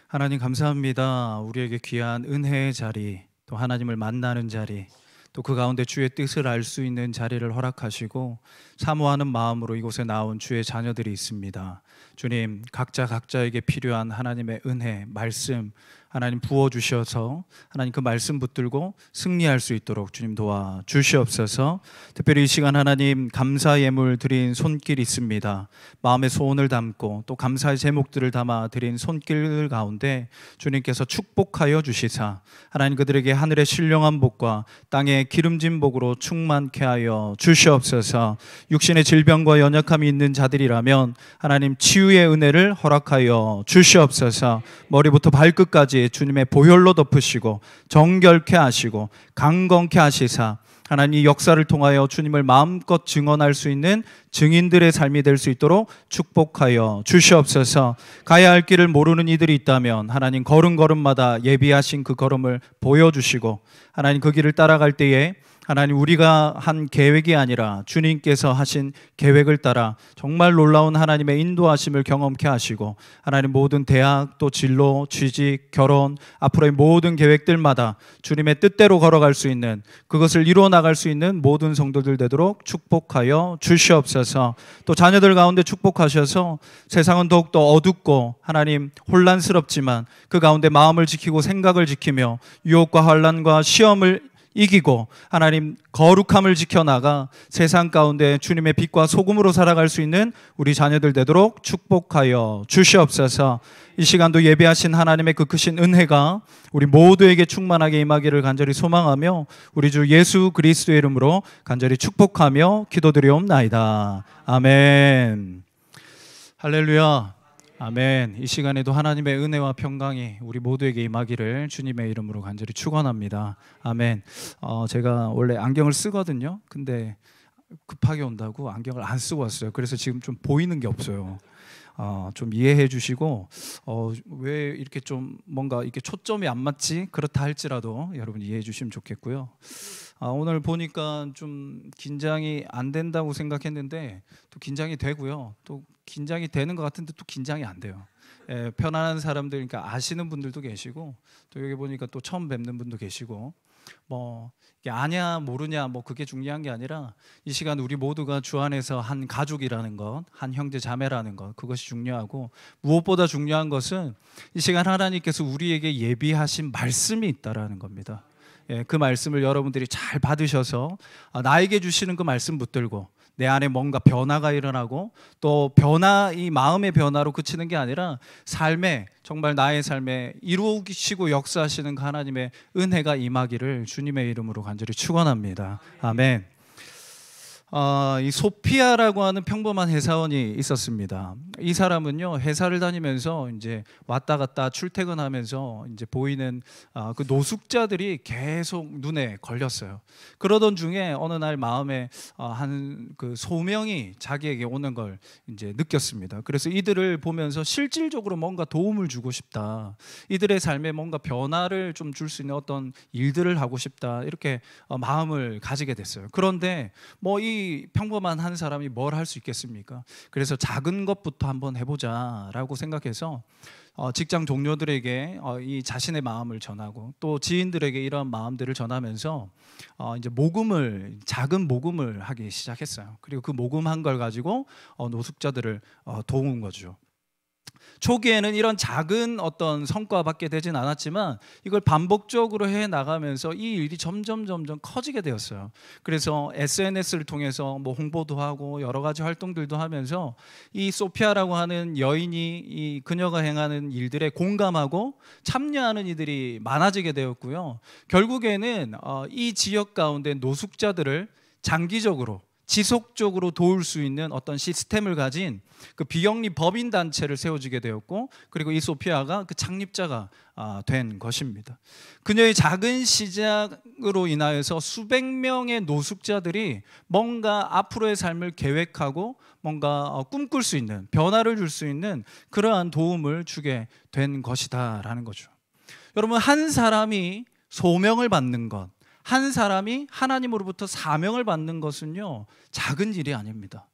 하나님 감사합니다. 우리에게 귀한 은혜의 자리, 또 하나님을 만나는 자리, 또 그 가운데 주의 뜻을 알 수 있는 자리를 허락하시고 사모하는 마음으로 이곳에 나온 주의 자녀들이 있습니다. 주님, 각자에게 필요한 하나님의 은혜, 말씀 하나님 부어주셔서 하나님 그 말씀 붙들고 승리할 수 있도록 주님 도와주시옵소서. 특별히 이 시간 하나님 감사 예물 드린 손길 있습니다. 마음의 소원을 담고 또 감사의 제목들을 담아 드린 손길 가운데 주님께서 축복하여 주시사 하나님 그들에게 하늘의 신령한 복과 땅의 기름진 복으로 충만케 하여 주시옵소서. 육신의 질병과 연약함이 있는 자들이라면 하나님 치유의 은혜를 허락하여 주시옵소서. 머리부터 발끝까지 주님의 보혈로 덮으시고 정결케 하시고 강건케 하시사 하나님 역사를 통하여 주님을 마음껏 증언할 수 있는 증인들의 삶이 될 수 있도록 축복하여 주시옵소서. 가야 할 길을 모르는 이들이 있다면 하나님 걸음걸음마다 예비하신 그 걸음을 보여주시고 하나님 그 길을 따라갈 때에 하나님 우리가 한 계획이 아니라 주님께서 하신 계획을 따라 정말 놀라운 하나님의 인도하심을 경험케 하시고 하나님 모든 대학 또 진로, 취직, 결혼 앞으로의 모든 계획들마다 주님의 뜻대로 걸어갈 수 있는 그것을 이루어 나갈 수 있는 모든 성도들 되도록 축복하여 주시옵소서. 또 자녀들 가운데 축복하셔서 세상은 더욱더 어둡고 하나님 혼란스럽지만 그 가운데 마음을 지키고 생각을 지키며 유혹과 환난과 시험을 이기고 하나님 거룩함을 지켜나가 세상 가운데 주님의 빛과 소금으로 살아갈 수 있는 우리 자녀들 되도록 축복하여 주시옵소서. 이 시간도 예배하신 하나님의 그 크신 은혜가 우리 모두에게 충만하게 임하기를 간절히 소망하며 우리 주 예수 그리스도의 이름으로 간절히 축복하며 기도드리옵나이다. 아멘. 할렐루야. 아멘. 이 시간에도 하나님의 은혜와 평강이 우리 모두에게 임하기를 주님의 이름으로 간절히 축원합니다. 아멘. 제가 원래 안경을 쓰거든요. 근데 급하게 온다고 안경을 안 쓰고 왔어요. 그래서 지금 좀 보이는 게 없어요. 좀 이해해 주시고 왜 이렇게 좀 뭔가 이렇게 초점이 안 맞지? 그렇다 할지라도 여러분 이해해 주시면 좋겠고요. 오늘 보니까 좀 긴장이 안 된다고 생각했는데 또 긴장이 되고요. 또 긴장이 되는 것 같은데 또 긴장이 안 돼요. 편안한 사람들, 그러니까 아시는 분들도 계시고 또 여기 보니까 또 처음 뵙는 분도 계시고 뭐 이게 아냐 모르냐 뭐 그게 중요한 게 아니라 이 시간 우리 모두가 주 안에서 한 가족이라는 것, 한 형제 자매라는 것, 그것이 중요하고 무엇보다 중요한 것은 이 시간 하나님께서 우리에게 예비하신 말씀이 있다라는 겁니다. 그 말씀을 여러분들이 잘 받으셔서 나에게 주시는 그 말씀 붙들고 내 안에 뭔가 변화가 일어나고 또 이 마음의 변화로 그치는 게 아니라 삶에 정말 나의 삶에 이루시고 역사하시는 그 하나님의 은혜가 임하기를 주님의 이름으로 간절히 축원합니다. 아멘. 이 소피아라고 하는 평범한 회사원이 있었습니다. 이 사람은요 회사를 다니면서 이제 왔다 갔다 출퇴근하면서 이제 보이는 그 노숙자들이 계속 눈에 걸렸어요. 그러던 중에 어느 날 마음에 한 그 소명이 자기에게 오는 걸 이제 느꼈습니다. 그래서 이들을 보면서 실질적으로 뭔가 도움을 주고 싶다. 이들의 삶에 뭔가 변화를 좀 줄 수 있는 어떤 일들을 하고 싶다. 이렇게 마음을 가지게 됐어요. 그런데 뭐 이 평범한 한 사람이 뭘 할 수 있겠습니까? 그래서 작은 것부터 한번 해보자라고 생각해서 직장 동료들에게 이 자신의 마음을 전하고 또 지인들에게 이런 마음들을 전하면서 이제 작은 모금을 하기 시작했어요. 그리고 그 모금한 걸 가지고 노숙자들을 도운 거죠. 초기에는 이런 작은 어떤 성과밖에 되진 않았지만 이걸 반복적으로 해 나가면서 이 일이 점점 커지게 되었어요. 그래서 SNS를 통해서 뭐 홍보도 하고 여러 가지 활동들도 하면서 이 소피아라고 하는 여인이 이 그녀가 행하는 일들에 공감하고 참여하는 이들이 많아지게 되었고요. 결국에는 이 지역 가운데 노숙자들을 장기적으로 지속적으로 도울 수 있는 어떤 시스템을 가진 그 비영리 법인 단체를 세워지게 되었고 그리고 이 소피아가 그 창립자가 된 것입니다. 그녀의 작은 시작으로 인하여서 수백 명의 노숙자들이 뭔가 앞으로의 삶을 계획하고 뭔가 꿈꿀 수 있는 변화를 줄 수 있는 그러한 도움을 주게 된 것이다라는 거죠. 여러분 한 사람이 소명을 받는 것 한 사람이 하나님으로부터 사명을 받는 것은요 작은 일이 아닙니다.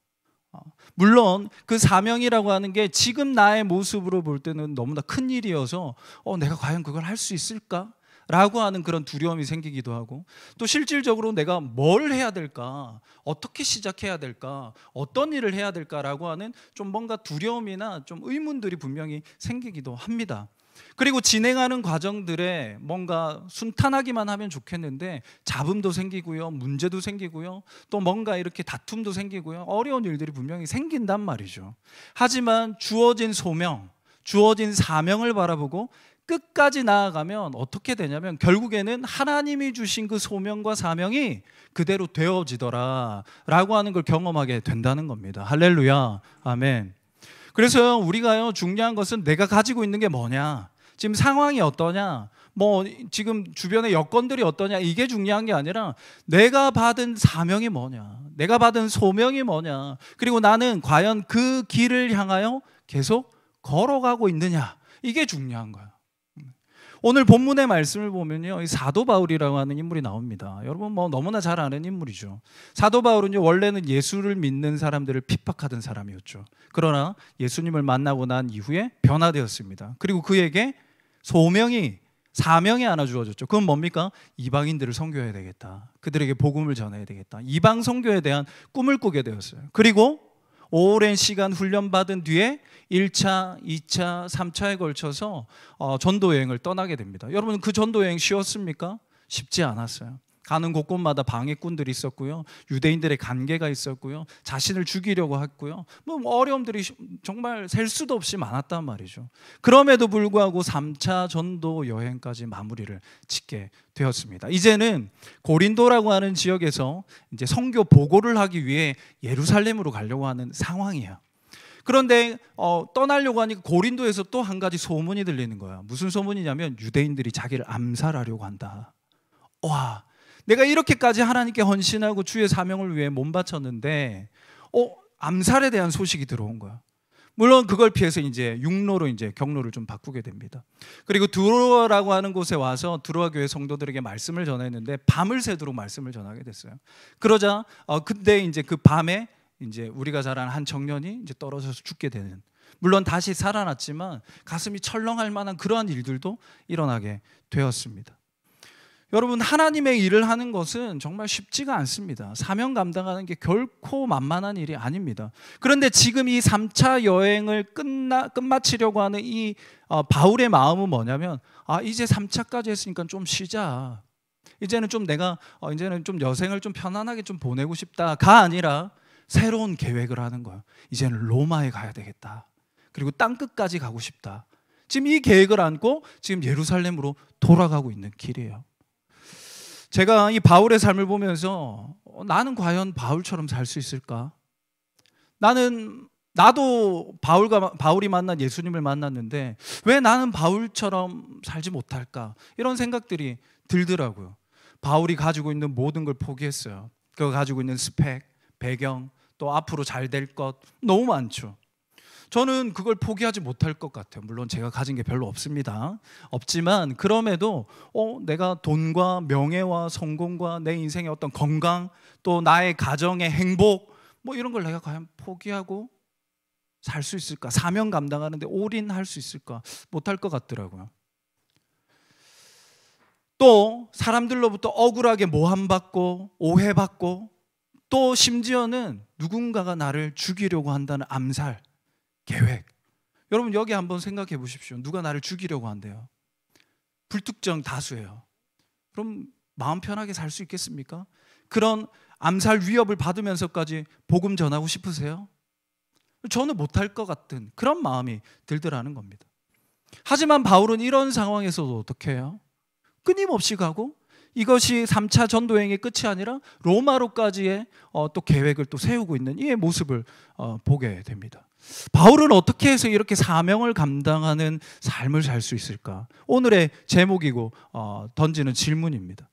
물론 그 사명이라고 하는 게 지금 나의 모습으로 볼 때는 너무나 큰 일이어서 내가 과연 그걸 할 수 있을까? 라고 하는 그런 두려움이 생기기도 하고, 또 실질적으로 내가 뭘 해야 될까? 어떻게 시작해야 될까? 어떤 일을 해야 될까라고 하는 좀 뭔가 두려움이나 좀 의문들이 분명히 생기기도 합니다. 그리고 진행하는 과정들에 뭔가 순탄하기만 하면 좋겠는데 잡음도 생기고요, 문제도 생기고요, 또 뭔가 이렇게 다툼도 생기고요, 어려운 일들이 분명히 생긴단 말이죠. 하지만 주어진 소명, 주어진 사명을 바라보고 끝까지 나아가면 어떻게 되냐면 결국에는 하나님이 주신 그 소명과 사명이 그대로 되어지더라 라고 하는 걸 경험하게 된다는 겁니다. 할렐루야, 아멘. 그래서 우리가요, 중요한 것은 내가 가지고 있는 게 뭐냐, 지금 상황이 어떠냐, 지금 주변의 여건들이 어떠냐, 이게 중요한 게 아니라 내가 받은 사명이 뭐냐, 내가 받은 소명이 뭐냐, 그리고 나는 과연 그 길을 향하여 계속 걸어가고 있느냐, 이게 중요한 거예요. 오늘 본문의 말씀을 보면요, 이 사도 바울이라고 하는 인물이 나옵니다. 여러분 너무나 잘 아는 인물이죠. 사도 바울은요, 원래는 예수를 믿는 사람들을 핍박하던 사람이었죠. 그러나 예수님을 만나고 난 이후에 변화되었습니다. 그리고 그에게 사명이 하나 주어졌죠. 그건 뭡니까? 이방인들을 선교해야 되겠다. 그들에게 복음을 전해야 되겠다. 이방 선교에 대한 꿈을 꾸게 되었어요. 그리고 오랜 시간 훈련받은 뒤에 1차, 2차, 3차에 걸쳐서 전도 여행을 떠나게 됩니다. 여러분, 그 전도 여행 쉬웠습니까? 쉽지 않았어요. 가는 곳곳마다 방해꾼들이 있었고요, 유대인들의 관계가 있었고요, 자신을 죽이려고 했고요, 어려움들이 정말 셀 수도 없이 많았단 말이죠. 그럼에도 불구하고 3차 전도 여행까지 마무리를 짓게 되었습니다. 이제는 고린도라고 하는 지역에서 이제 선교 보고를 하기 위해 예루살렘으로 가려고 하는 상황이에요. 그런데 떠나려고 하니까 고린도에서 또 한 가지 소문이 들리는 거야. 무슨 소문이냐면 유대인들이 자기를 암살하려고 한다. 와, 내가 이렇게까지 하나님께 헌신하고 주의 사명을 위해 몸 바쳤는데 암살에 대한 소식이 들어온 거야. 물론 그걸 피해서 이제 육로로 이제 경로를 좀 바꾸게 됩니다. 그리고 드로아라고 하는 곳에 와서 드로아 교회 성도들에게 말씀을 전했는데 밤을 새도록 말씀을 전하게 됐어요. 그러자 근데 이제 그 밤에 이제 우리가 잘 아는 한 청년이 이제 떨어져서 죽게 되는, 물론 다시 살아났지만 가슴이 철렁할 만한 그러한 일들도 일어나게 되었습니다. 여러분, 하나님의 일을 하는 것은 정말 쉽지가 않습니다. 사명 감당하는 게 결코 만만한 일이 아닙니다. 그런데 지금 이 3차 여행을 끝마치려고 하는 이 바울의 마음은 뭐냐면, 이제 3차까지 했으니까 좀 쉬자. 이제는 좀 내가 이제는 좀 여생을 좀 편안하게 좀 보내고 싶다가 아니라 새로운 계획을 하는 거예요. 이제는 로마에 가야 되겠다. 그리고 땅끝까지 가고 싶다. 지금 이 계획을 안고 지금 예루살렘으로 돌아가고 있는 길이에요. 제가 이 바울의 삶을 보면서 나는 과연 바울처럼 살 수 있을까? 나도 바울이 만난 예수님을 만났는데 왜 나는 바울처럼 살지 못할까? 이런 생각들이 들더라고요. 바울이 가지고 있는 모든 걸 포기했어요. 그가 가지고 있는 스펙, 배경, 또 앞으로 잘 될 것 너무 많죠. 저는 그걸 포기하지 못할 것 같아요. 물론 제가 가진 게 별로 없지만 그럼에도 내가 돈과 명예와 성공과 내 인생의 어떤 건강, 또 나의 가정의 행복, 이런 걸 내가 과연 포기하고 살 수 있을까? 사명 감당하는데 올인할 수 있을까? 못할 것 같더라고요. 또 사람들로부터 억울하게 모함받고 오해받고, 또 심지어는 누군가가 나를 죽이려고 한다는 암살 계획. 여러분, 여기 한번 생각해 보십시오. 누가 나를 죽이려고 한대요. 불특정 다수예요. 그럼 마음 편하게 살 수 있겠습니까? 그런 암살 위협을 받으면서까지 복음 전하고 싶으세요? 저는 못할 것 같은 그런 마음이 들더라는 겁니다. 하지만 바울은 이런 상황에서도 어떻게 해요? 끊임없이 가고, 이것이 3차 전도행의 끝이 아니라 로마로까지의 또 계획을 또 세우고 있는 이 모습을 보게 됩니다. 바울은 어떻게 해서 이렇게 사명을 감당하는 삶을 살 수 있을까? 오늘의 제목이고 던지는 질문입니다.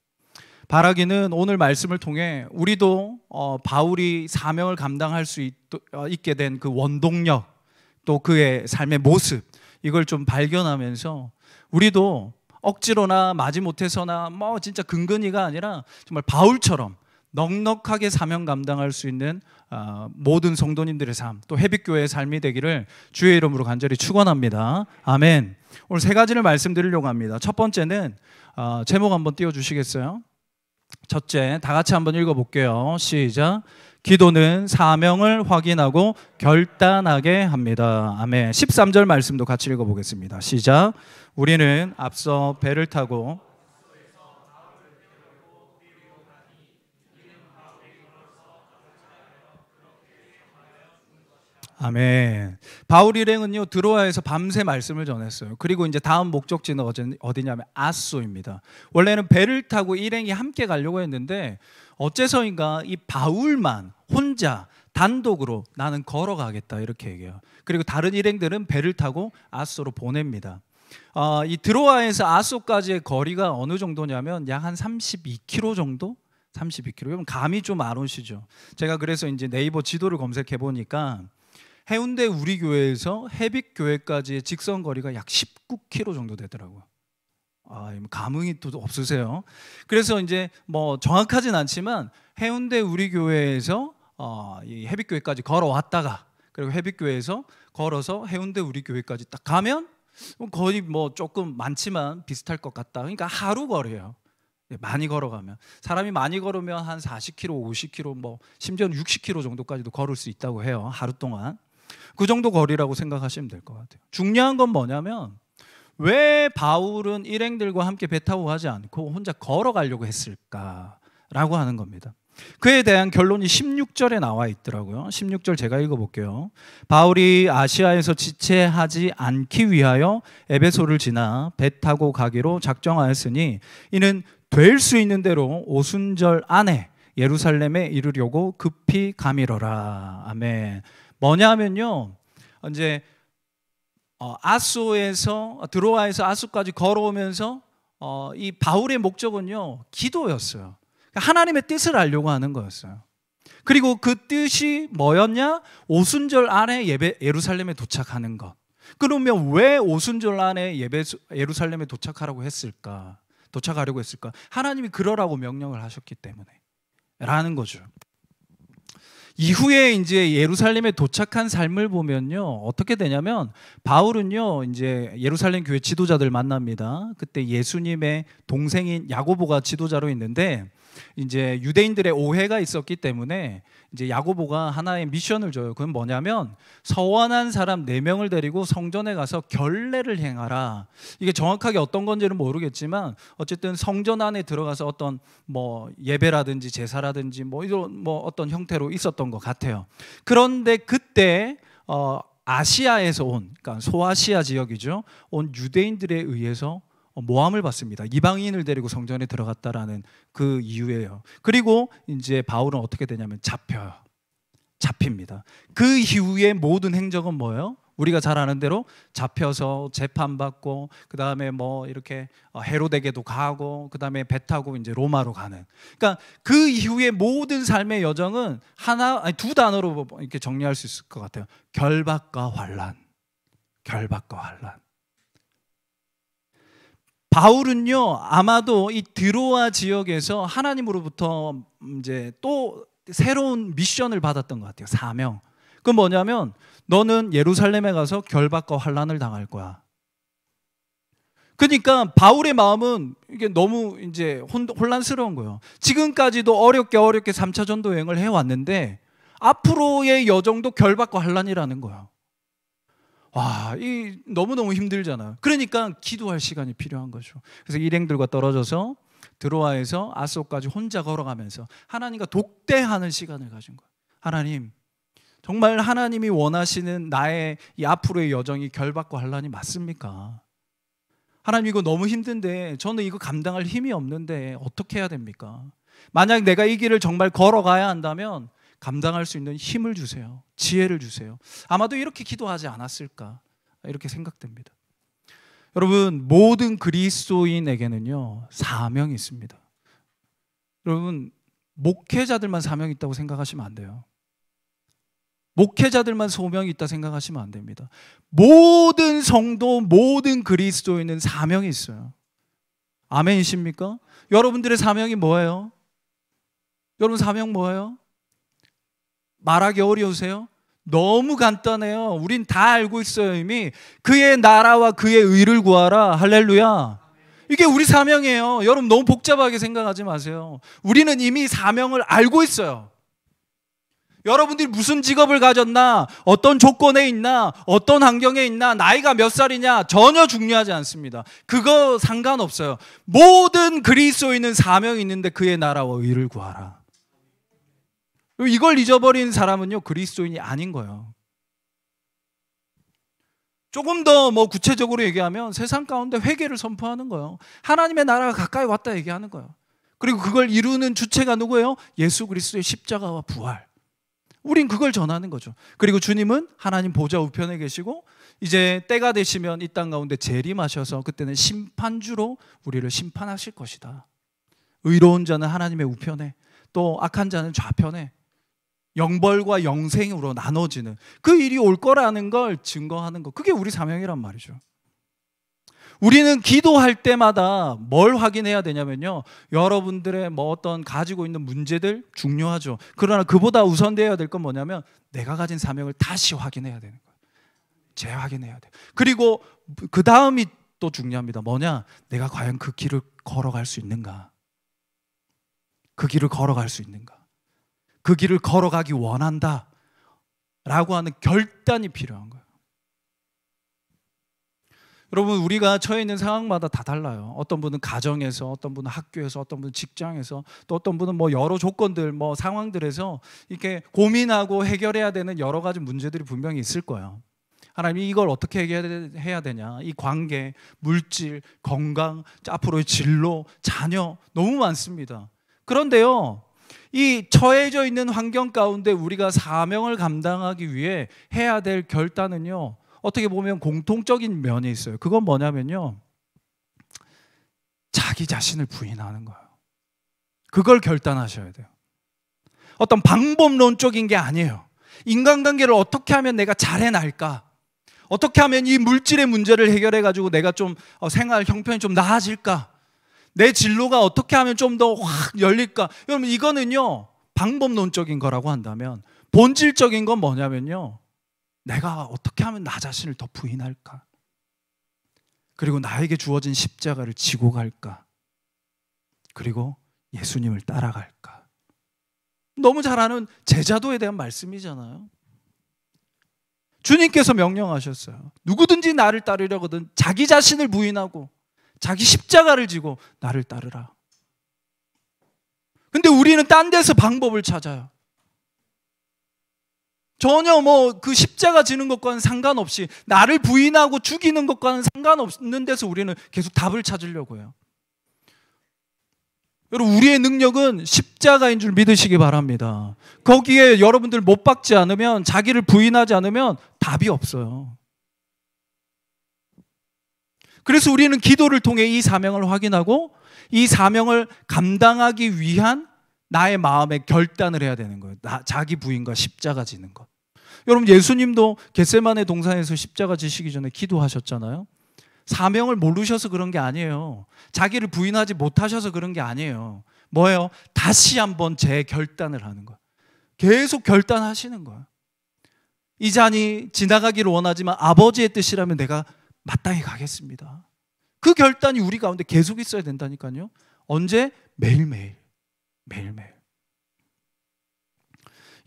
바라기는 오늘 말씀을 통해 우리도 바울이 사명을 감당할 수 있게 된 그 원동력, 또 그의 삶의 모습, 이걸 좀 발견하면서 우리도 억지로나 마지못해서나 진짜 근근히가 아니라 정말 바울처럼 넉넉하게 사명 감당할 수 있는 모든 성도님들의 삶, 또 해빛교회의 삶이 되기를 주의 이름으로 간절히 축원합니다. 아멘. 오늘 세 가지를 말씀드리려고 합니다. 첫 번째는 제목 한번 띄워주시겠어요? 첫째, 다 같이 한번 읽어볼게요. 시작. 기도는 사명을 확인하고 결단하게 합니다. 아멘. 13절 말씀도 같이 읽어보겠습니다. 시작. 우리는 앞서 배를 타고 아멘. 바울 일행은요 드로아에서 밤새 말씀을 전했어요. 그리고 이제 다음 목적지는 어디냐면 아소입니다. 원래는 배를 타고 일행이 함께 가려고 했는데 어째서인가 이 바울만 혼자 단독으로 나는 걸어가겠다 이렇게 얘기해요. 그리고 다른 일행들은 배를 타고 아소로 보냅니다. 이 드로아에서 아소까지의 거리가 어느 정도냐면 약 한 32km 정도? 32km. 그럼 감이 좀 안 오시죠? 제가 그래서 이제 네이버 지도를 검색해 보니까 해운대 우리 교회에서 해빛 교회까지의 직선 거리가 약 19km 정도 되더라고요. 감흥이 또 없으세요? 그래서 이제 뭐 정확하진 않지만 해운대 우리 교회에서 이 해빛 교회까지 걸어왔다가 그리고 해빛 교회에서 걸어서 해운대 우리 교회까지 딱 가면 거의 뭐 조금 많지만 비슷할 것 같다. 그러니까 하루 거리예요. 많이 걸어가면 사람이 많이 걸으면 한 40km, 50km, 뭐 심지어는 60km 정도까지도 걸을 수 있다고 해요. 하루 동안. 그 정도 거리라고 생각하시면 될 것 같아요. 중요한 건 뭐냐면 왜 바울은 일행들과 함께 배 타고 가지 않고 혼자 걸어가려고 했을까라고 하는 겁니다. 그에 대한 결론이 16절에 나와 있더라고요. 16절 제가 읽어볼게요. 바울이 아시아에서 지체하지 않기 위하여 에베소를 지나 배 타고 가기로 작정하였으니 이는 될 수 있는 대로 오순절 안에 예루살렘에 이르려고 급히 가미러라. 아멘. 뭐냐면요, 이제 아소에서 드로아에서 아소까지 걸어오면서 이 바울의 목적은요 기도였어요. 하나님의 뜻을 알려고 하는 거였어요. 그리고 그 뜻이 뭐였냐? 오순절 안에 예루살렘에 도착하는 것. 그러면 왜 오순절 안에 예루살렘에 도착하라고 했을까? 도착하려고 했을까? 하나님이 그러라고 명령을 하셨기 때문에 라는 거죠. 이후에 이제 예루살렘에 도착한 삶을 보면요 어떻게 되냐면 바울은요 이제 예루살렘 교회 지도자들 만납니다. 그때 예수님의 동생인 야고보가 지도자로 있는데 이제 유대인들의 오해가 있었기 때문에 이제 야고보가 하나의 미션을 줘요. 그건 뭐냐면 서원한 사람 4명을 데리고 성전에 가서 결례를 행하라. 이게 정확하게 어떤 건지는 모르겠지만 어쨌든 성전 안에 들어가서 어떤 뭐 예배라든지 제사라든지 뭐 이런 뭐 어떤 형태로 있었던 것 같아요. 그런데 그때 아시아에서 온, 그러니까 소아시아 지역이죠, 온 유대인들에 의해서 모함을 받습니다. 이방인을 데리고 성전에 들어갔다라는 그 이유예요. 그리고 이제 바울은 어떻게 되냐면 잡힙니다. 그 이후의 모든 행적은 뭐예요? 우리가 잘 아는 대로 잡혀서 재판받고 그 다음에 뭐 이렇게 헤로데게도 가고 그 다음에 배 타고 이제 로마로 가는. 그러니까 그 이후의 모든 삶의 여정은 두 단어로 이렇게 정리할 수 있을 것 같아요. 결박과 환란. 결박과 환란. 바울은요 아마도 이 드로아 지역에서 하나님으로부터 이제 또 새로운 미션을 받았던 것 같아요. 사명. 그건 뭐냐면 너는 예루살렘에 가서 결박과 환란을 당할 거야. 그러니까 바울의 마음은 이게 너무 이제 혼란스러운 거예요. 지금까지도 어렵게 3차 전도 여행을 해왔는데 앞으로의 여정도 결박과 환란이라는 거예요. 와, 이 너무너무 힘들잖아요. 그러니까 기도할 시간이 필요한 거죠. 그래서 일행들과 떨어져서 드로아에서 아소까지 혼자 걸어가면서 하나님과 독대하는 시간을 가진 거예요. 하나님, 정말 하나님이 원하시는 나의 이 앞으로의 여정이 결박과 환란이 맞습니까? 하나님, 이거 너무 힘든데 저는 이거 감당할 힘이 없는데 어떻게 해야 됩니까? 만약 내가 이 길을 정말 걸어가야 한다면 감당할 수 있는 힘을 주세요. 지혜를 주세요. 아마도 이렇게 기도하지 않았을까 이렇게 생각됩니다. 여러분, 모든 그리스도인에게는요 사명이 있습니다. 여러분, 목회자들만 사명이 있다고 생각하시면 안 돼요. 목회자들만 소명이 있다 생각하시면 안 됩니다. 모든 성도, 모든 그리스도인은 사명이 있어요. 아멘이십니까? 여러분들의 사명이 뭐예요? 여러분 사명 뭐예요? 말하기 어려우세요? 너무 간단해요. 우린 다 알고 있어요. 이미 그의 나라와 그의 의를 구하라. 할렐루야. 이게 우리 사명이에요. 여러분 너무 복잡하게 생각하지 마세요. 우리는 이미 사명을 알고 있어요. 여러분들이 무슨 직업을 가졌나, 어떤 조건에 있나, 어떤 환경에 있나, 나이가 몇 살이냐 전혀 중요하지 않습니다. 그거 상관없어요. 모든 그리스도인은 사명이 있는데 그의 나라와 의를 구하라. 이걸 잊어버린 사람은요 그리스도인이 아닌 거예요. 조금 더 구체적으로 얘기하면 세상 가운데 회개를 선포하는 거예요. 하나님의 나라가 가까이 왔다 얘기하는 거예요. 그리고 그걸 이루는 주체가 누구예요? 예수 그리스도의 십자가와 부활. 우린 그걸 전하는 거죠. 그리고 주님은 하나님 보좌 우편에 계시고 이제 때가 되시면 이 땅 가운데 재림하셔서 그때는 심판주로 우리를 심판하실 것이다. 의로운 자는 하나님의 우편에, 또 악한 자는 좌편에, 영벌과 영생으로 나눠지는 그 일이 올 거라는 걸 증거하는 거, 그게 우리 사명이란 말이죠. 우리는 기도할 때마다 뭘 확인해야 되냐면요, 여러분들의 어떤 가지고 있는 문제들 중요하죠. 그러나 그보다 우선되어야 될 건 뭐냐면 내가 가진 사명을 다시 확인해야 되는 거예요. 재확인해야 돼요. 그리고 그 다음이 또 중요합니다. 뭐냐? 내가 과연 그 길을 걸어갈 수 있는가? 그 길을 걸어갈 수 있는가? 그 길을 걸어가기 원한다 라고 하는 결단이 필요한 거예요. 여러분 우리가 처해 있는 상황마다 다 달라요. 어떤 분은 가정에서, 어떤 분은 학교에서, 어떤 분은 직장에서, 또 어떤 분은 여러 조건들, 상황들에서 이렇게 고민하고 해결해야 되는 여러 가지 문제들이 분명히 있을 거예요. 하나님이 이걸 어떻게 해결해야 되냐, 이 관계, 물질, 건강, 앞으로의 진로, 자녀 너무 많습니다. 그런데요, 이 처해져 있는 환경 가운데 우리가 사명을 감당하기 위해 해야 될 결단은요, 어떻게 보면 공통적인 면이 있어요. 그건 뭐냐면요, 자기 자신을 부인하는 거예요. 그걸 결단하셔야 돼요. 어떤 방법론적인 게 아니에요. 인간관계를 어떻게 하면 내가 잘 해낼까? 어떻게 하면 이 물질의 문제를 해결해가지고 내가 좀 생활 형편이 좀 나아질까? 내 진로가 어떻게 하면 좀 더 확 열릴까? 여러분 이거는요 방법론적인 거라고 한다면, 본질적인 건 뭐냐면요, 내가 어떻게 하면 나 자신을 더 부인할까? 그리고 나에게 주어진 십자가를 지고 갈까? 그리고 예수님을 따라갈까? 너무 잘 아는 제자도에 대한 말씀이잖아요. 주님께서 명령하셨어요. 누구든지 나를 따르려거든 자기 자신을 부인하고 자기 십자가를 지고 나를 따르라. 근데 우리는 딴 데서 방법을 찾아요. 전혀 그 십자가 지는 것과는 상관없이, 나를 부인하고 죽이는 것과는 상관없는 데서 우리는 계속 답을 찾으려고 해요. 여러분 우리의 능력은 십자가인 줄 믿으시기 바랍니다. 거기에 여러분들 못 박지 않으면, 자기를 부인하지 않으면 답이 없어요. 그래서 우리는 기도를 통해 이 사명을 확인하고 이 사명을 감당하기 위한 나의 마음의 결단을 해야 되는 거예요. 자기 부인과 십자가 지는 것. 여러분 예수님도 겟세마네 동산에서 십자가 지시기 전에 기도하셨잖아요. 사명을 모르셔서 그런 게 아니에요. 자기를 부인하지 못하셔서 그런 게 아니에요. 뭐예요? 다시 한번 재결단을 하는 거예요. 계속 결단하시는 거예요. 이 잔이 지나가기를 원하지만 아버지의 뜻이라면 내가 마땅히 가겠습니다. 그 결단이 우리 가운데 계속 있어야 된다니까요. 언제? 매일매일. 매일매일.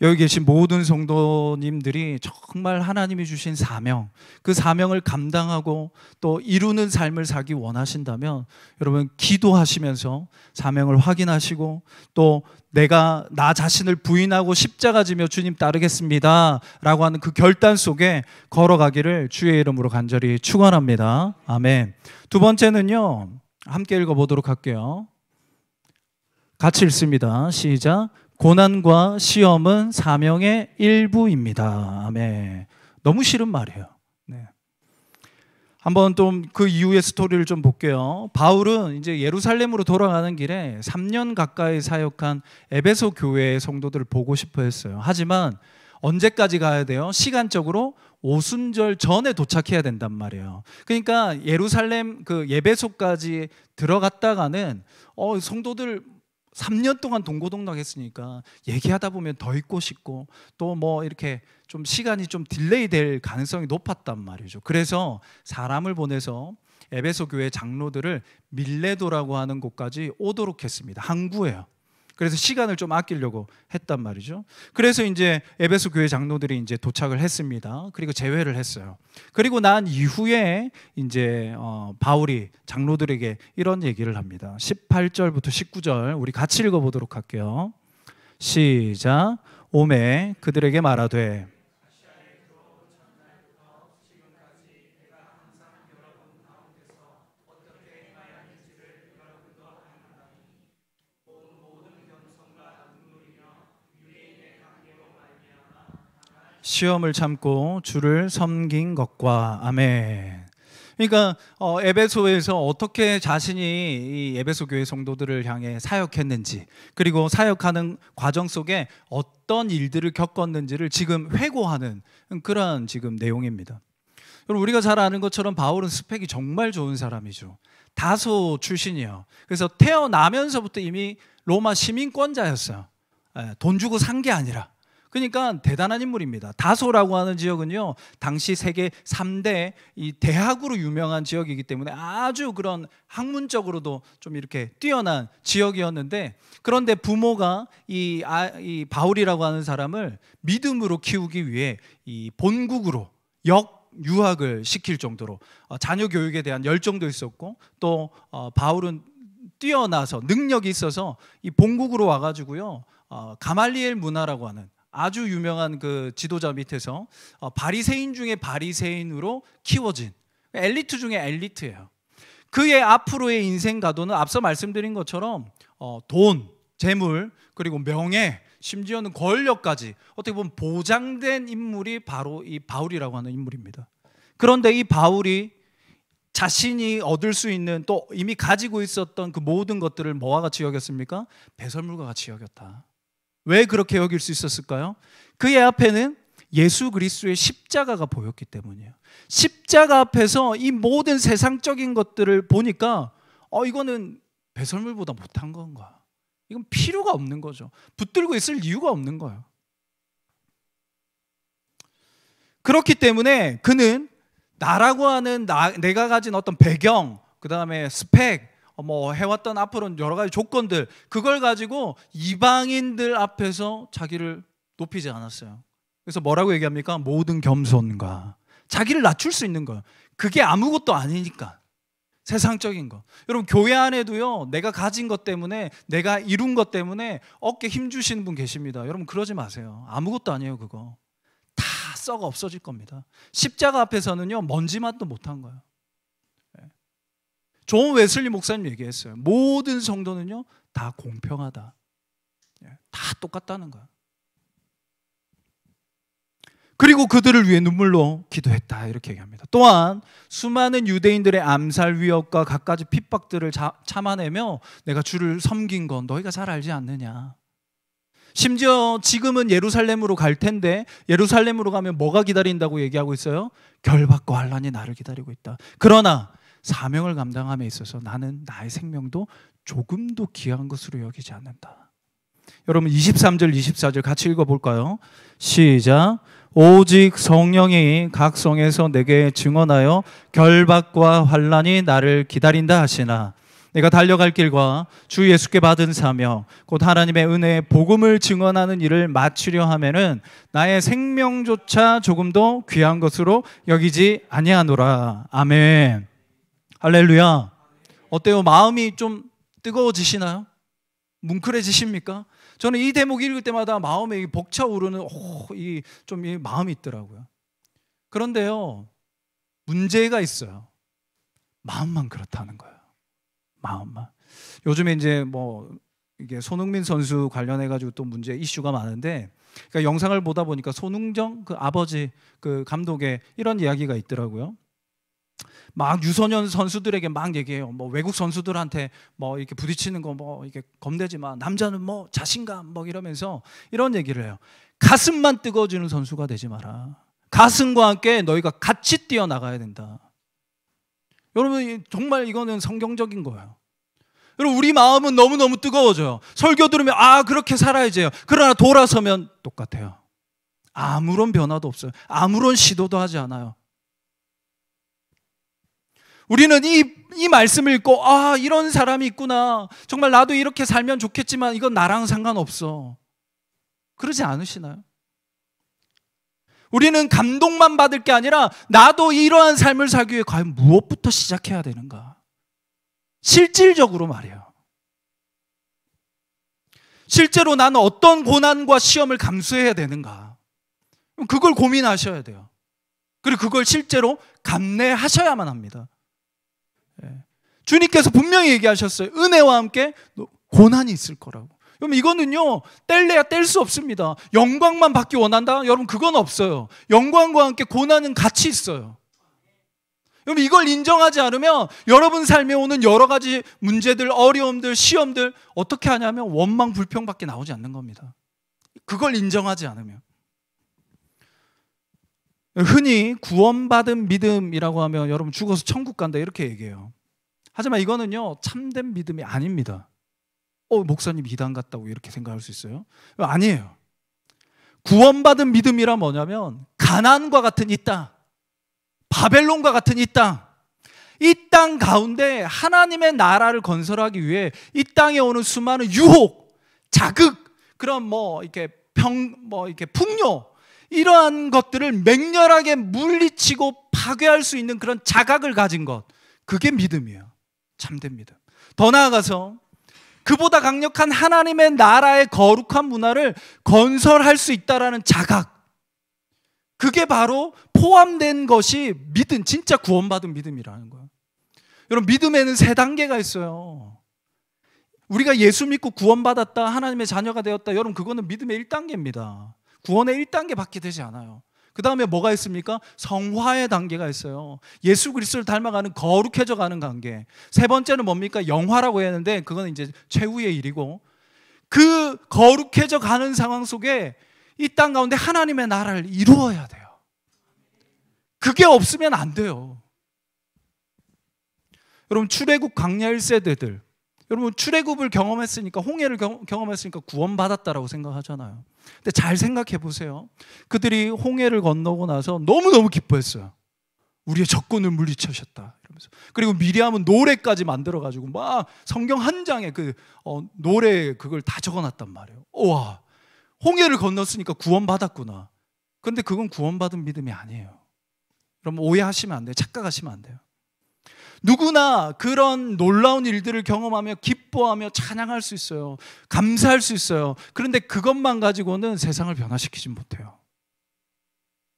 여기 계신 모든 성도님들이 정말 하나님이 주신 사명, 그 사명을 감당하고 또 이루는 삶을 살기 원하신다면 여러분 기도하시면서 사명을 확인하시고, 또 내가 나 자신을 부인하고 십자가 지며 주님 따르겠습니다 라고 하는 그 결단 속에 걸어가기를 주의 이름으로 간절히 축원합니다. 아멘. 두 번째는요, 함께 읽어보도록 할게요. 같이 읽습니다. 시작. 고난과 시험은 사명의 일부입니다. 아멘. 너무 싫은 말이에요. 네. 한번 좀 그 이후의 스토리를 좀 볼게요. 바울은 이제 예루살렘으로 돌아가는 길에 3년 가까이 사역한 에베소 교회의 성도들을 보고 싶어 했어요. 하지만 언제까지 가야 돼요? 시간적으로 오순절 전에 도착해야 된단 말이에요. 그러니까 예루살렘 그 예배소까지 들어갔다가는 성도들 3년 동안 동고동락했으니까 얘기하다 보면 더 있고 싶고 또 뭐 이렇게 좀 시간이 좀 딜레이 될 가능성이 높았단 말이죠. 그래서 사람을 보내서 에베소 교회 장로들을 밀레도라고 하는 곳까지 오도록 했습니다. 항구예요. 그래서 시간을 좀 아끼려고 했단 말이죠. 그래서 이제 에베소 교회 장로들이 이제 도착을 했습니다. 그리고 제회를 했어요. 그리고 난 이후에 이제 바울이 장로들에게 이런 얘기를 합니다. 18절부터 19절 우리 같이 읽어보도록 할게요. 시작. 오매 그들에게 말하되 시험을 참고 주를 섬긴 것과 아멘. 그러니까 에베소에서 어떻게 자신이 이 에베소 교회 성도들을 향해 사역했는지, 그리고 사역하는 과정 속에 어떤 일들을 겪었는지를 지금 회고하는 그런 지금 내용입니다. 여러분, 우리가 잘 아는 것처럼 바울은 스펙이 정말 좋은 사람이죠. 다소 출신이요. 그래서 태어나면서부터 이미 로마 시민권자였어요. 돈 주고 산 게 아니라. 그러니까 대단한 인물입니다. 다소라고 하는 지역은요, 당시 세계 3대 이 대학으로 유명한 지역이기 때문에 아주 그런 학문적으로도 좀 이렇게 뛰어난 지역이었는데, 그런데 부모가 이 바울이라고 하는 사람을 믿음으로 키우기 위해 이 본국으로 유학을 시킬 정도로 자녀 교육에 대한 열정도 있었고, 또 바울은 뛰어나서 능력이 있어서 이 본국으로 와가지고요, 가말리엘 문화라고 하는 아주 유명한 그 지도자 밑에서 바리새인 중에 바리새인으로 키워진 엘리트 중에 엘리트예요. 그의 앞으로의 인생 가도는 앞서 말씀드린 것처럼 돈, 재물, 그리고 명예, 심지어는 권력까지 어떻게 보면 보장된 인물이 바로 이 바울이라고 하는 인물입니다. 그런데 이 바울이 자신이 얻을 수 있는 또 이미 가지고 있었던 그 모든 것들을 뭐와 같이 여겼습니까? 배설물과 같이 여겼다. 왜 그렇게 여길 수 있었을까요? 그의 앞에는 예수 그리스도의 십자가가 보였기 때문이에요. 십자가 앞에서 이 모든 세상적인 것들을 보니까 이거는 배설물보다 못한 건가? 이건 필요가 없는 거죠. 붙들고 있을 이유가 없는 거예요. 그렇기 때문에 그는 나라고 하는 내가 가진 어떤 배경, 그 다음에 스펙, 뭐 해왔던 앞으로는 여러 가지 조건들, 그걸 가지고 이방인들 앞에서 자기를 높이지 않았어요. 그래서 뭐라고 얘기합니까? 모든 겸손과 자기를 낮출 수 있는 거예요. 그게 아무것도 아니니까. 세상적인 거. 여러분, 교회 안에도요, 내가 가진 것 때문에, 내가 이룬 것 때문에 어깨 힘 주시는 분 계십니다. 여러분, 그러지 마세요. 아무것도 아니에요. 그거 다 썩어 없어질 겁니다. 십자가 앞에서는요, 먼지맛도 못한 거예요. 존 웨슬리 목사님 얘기했어요. 모든 성도는요, 다 공평하다. 다 똑같다는 거야. 그리고 그들을 위해 눈물로 기도했다, 이렇게 얘기합니다. 또한 수많은 유대인들의 암살 위협과 갖가지 핍박들을 참아내며 내가 주를 섬긴 건 너희가 잘 알지 않느냐. 심지어 지금은 예루살렘으로 갈 텐데, 예루살렘으로 가면 뭐가 기다린다고 얘기하고 있어요? 결박과 환난이 나를 기다리고 있다. 그러나 사명을 감당함에 있어서 나는 나의 생명도 조금도 귀한 것으로 여기지 않는다. 여러분, 23절 24절 같이 읽어볼까요? 시작. 오직 성령이 각 성에서 내게 증언하여 결박과 환난이 나를 기다린다 하시나 내가 달려갈 길과 주 예수께 받은 사명 곧 하나님의 은혜의 복음을 증언하는 일을 마치려 하면은 나의 생명조차 조금도 귀한 것으로 여기지 아니하노라. 아멘. 할렐루야. 어때요? 마음이 좀 뜨거워지시나요? 뭉클해지십니까? 저는 이 대목 읽을 때마다 마음에 벅차오르는 이 마음이 있더라고요. 그런데요, 문제가 있어요. 마음만 그렇다는 거예요. 마음만. 요즘에 이제 뭐 이게 손흥민 선수 관련해 가지고 또 문제 이슈가 많은데, 그러니까 영상을 보다 보니까 손흥정 그 아버지 그 감독의 이런 이야기가 있더라고요. 막 유소년 선수들에게 막 얘기해요. 뭐 외국 선수들한테 뭐 이렇게 부딪히는 거 뭐 이게 겁내지만 남자는 뭐 자신감 뭐 이러면서 이런 얘기를 해요. 가슴만 뜨거워지는 선수가 되지 마라. 가슴과 함께 너희가 같이 뛰어나가야 된다. 여러분, 정말 이거는 성경적인 거예요. 여러분, 우리 마음은 너무너무 뜨거워져요. 설교 들으면 그렇게 살아야지 해요. 그러나 돌아서면 똑같아요. 아무런 변화도 없어요. 아무런 시도도 하지 않아요. 우리는 이 말씀을 읽고 이런 사람이 있구나. 정말 나도 이렇게 살면 좋겠지만 이건 나랑 상관없어. 그러지 않으시나요? 우리는 감동만 받을 게 아니라 나도 이러한 삶을 살기 위해 과연 무엇부터 시작해야 되는가? 실질적으로 말이에요. 실제로 나는 어떤 고난과 시험을 감수해야 되는가? 그걸 고민하셔야 돼요. 그리고 그걸 실제로 감내하셔야만 합니다. 주님께서 분명히 얘기하셨어요. 은혜와 함께 고난이 있을 거라고. 여러분, 이거는요, 뗄래야 뗄 수 없습니다. 영광만 받기 원한다? 여러분, 그건 없어요. 영광과 함께 고난은 같이 있어요. 여러분, 이걸 인정하지 않으면 여러분 삶에 오는 여러 가지 문제들, 어려움들, 시험들 어떻게 하냐면 원망, 불평밖에 나오지 않는 겁니다. 그걸 인정하지 않으면. 흔히 구원받은 믿음이라고 하면 여러분 죽어서 천국 간다 이렇게 얘기해요. 하지만 이거는요, 참된 믿음이 아닙니다. 목사님 이단 같다고 이렇게 생각할 수 있어요? 아니에요. 구원받은 믿음이란 뭐냐면 가나안과 같은 이 땅, 바벨론과 같은 이 땅 가운데 하나님의 나라를 건설하기 위해 이 땅에 오는 수많은 유혹, 자극, 그런 이렇게 풍요, 이러한 것들을 맹렬하게 물리치고 파괴할 수 있는 그런 자각을 가진 것, 그게 믿음이에요. 참된 믿음. 더 나아가서 그보다 강력한 하나님의 나라의 거룩한 문화를 건설할 수 있다라는 자각, 그게 바로 포함된 것이 믿음, 진짜 구원받은 믿음이라는 거예요. 여러분, 믿음에는 3단계가 있어요. 우리가 예수 믿고 구원받았다, 하나님의 자녀가 되었다, 여러분 그거는 믿음의 1단계입니다. 구원의 1단계 받게 되지 않아요. 그 다음에 뭐가 있습니까? 성화의 단계가 있어요. 예수 그리스도를 닮아가는 거룩해져 가는 관계. 3번째는 뭡니까? 영화라고 했는데 그건 이제 최후의 일이고, 그 거룩해져 가는 상황 속에 이 땅 가운데 하나님의 나라를 이루어야 돼요. 그게 없으면 안 돼요. 여러분, 출애굽 광야 1세대들, 여러분 출애굽을 경험했으니까, 홍해를 경험했으니까 구원받았다라고 생각하잖아요. 근데 잘 생각해 보세요. 그들이 홍해를 건너고 나서 너무너무 기뻐했어요. 우리의 적군을 물리쳐셨다 이러면서. 그리고 미리암은 노래까지 만들어가지고 막 성경 한 장에 노래 그걸 다 적어놨단 말이에요. 와, 홍해를 건넜으니까 구원받았구나. 그런데 그건 구원받은 믿음이 아니에요. 여러분, 오해하시면 안 돼요. 착각하시면 안 돼요. 누구나 그런 놀라운 일들을 경험하며 기뻐하며 찬양할 수 있어요. 감사할 수 있어요. 그런데 그것만 가지고는 세상을 변화시키지 못해요.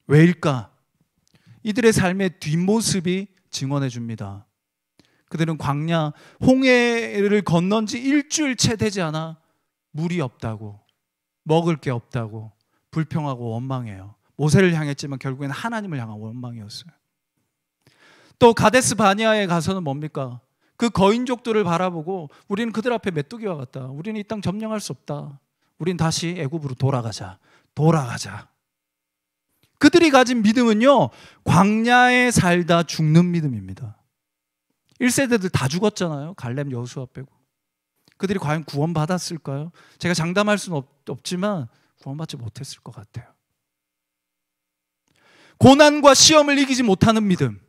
왜일까? 이들의 삶의 뒷모습이 증언해 줍니다. 그들은 광야, 홍해를 건넌 지 일주일 채 되지 않아 물이 없다고, 먹을 게 없다고 불평하고 원망해요. 모세를 향했지만 결국에는 하나님을 향한 원망이었어요. 또 가데스 바니아에 가서는 뭡니까? 그 거인족들을 바라보고 우리는 그들 앞에 메뚜기와 같다. 우리는 이 땅 점령할 수 없다. 우리는 다시 애굽으로 돌아가자. 그들이 가진 믿음은요, 광야에 살다 죽는 믿음입니다. 1세대들 다 죽었잖아요. 갈렙, 여호수아 빼고. 그들이 과연 구원받았을까요? 제가 장담할 수는 없지만 구원받지 못했을 것 같아요. 고난과 시험을 이기지 못하는 믿음,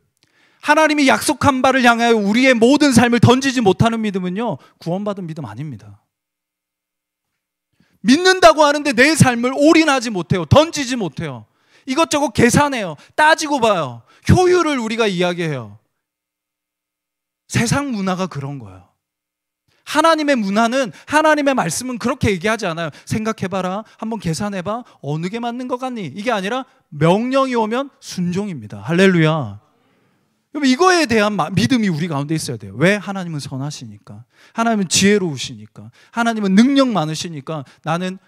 하나님이 약속한 바를 향하여 우리의 모든 삶을 던지지 못하는 믿음은요, 구원받은 믿음 아닙니다. 믿는다고 하는데 내 삶을 올인하지 못해요. 던지지 못해요. 이것저것 계산해요. 따지고 봐요. 효율을 우리가 이야기해요. 세상 문화가 그런 거예요. 하나님의 문화는, 하나님의 말씀은 그렇게 얘기하지 않아요. 생각해봐라, 한번 계산해봐, 어느 게 맞는 것 같니? 이게 아니라 명령이 오면 순종입니다. 할렐루야. 여러분, 이거에 대한 믿음이 우리 가운데 있어야 돼요. 왜? 하나님은 선하시니까, 하나님은 지혜로우시니까, 하나님은 능력 많으시니까. 나는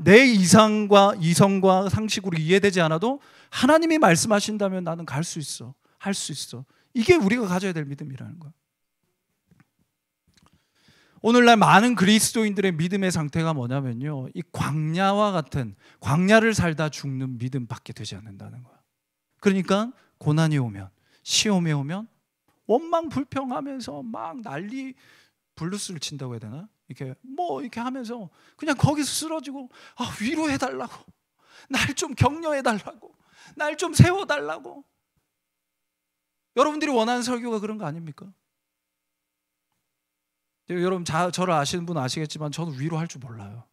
내 이성과 상식으로 이해되지 않아도 하나님이 말씀하신다면 나는 갈 수 있어, 할 수 있어. 이게 우리가 가져야 될 믿음이라는 거예요. 오늘날 많은 그리스도인들의 믿음의 상태가 뭐냐면요, 이 광야와 같은, 광야를 살다 죽는 믿음밖에 되지 않는다는 거예요. 그러니까 고난이 오면, 시험이 오면 원망 불평하면서 막 난리 블루스를 친다고 해야 되나? 이렇게 뭐 이렇게 하면서 그냥 거기서 쓰러지고 위로해 달라고, 날 좀 격려해 달라고, 날 좀 세워 달라고. 여러분들이 원하는 설교가 그런 거 아닙니까? 여러분 저를 아시는 분은 아시겠지만 저는 위로할 줄 몰라요.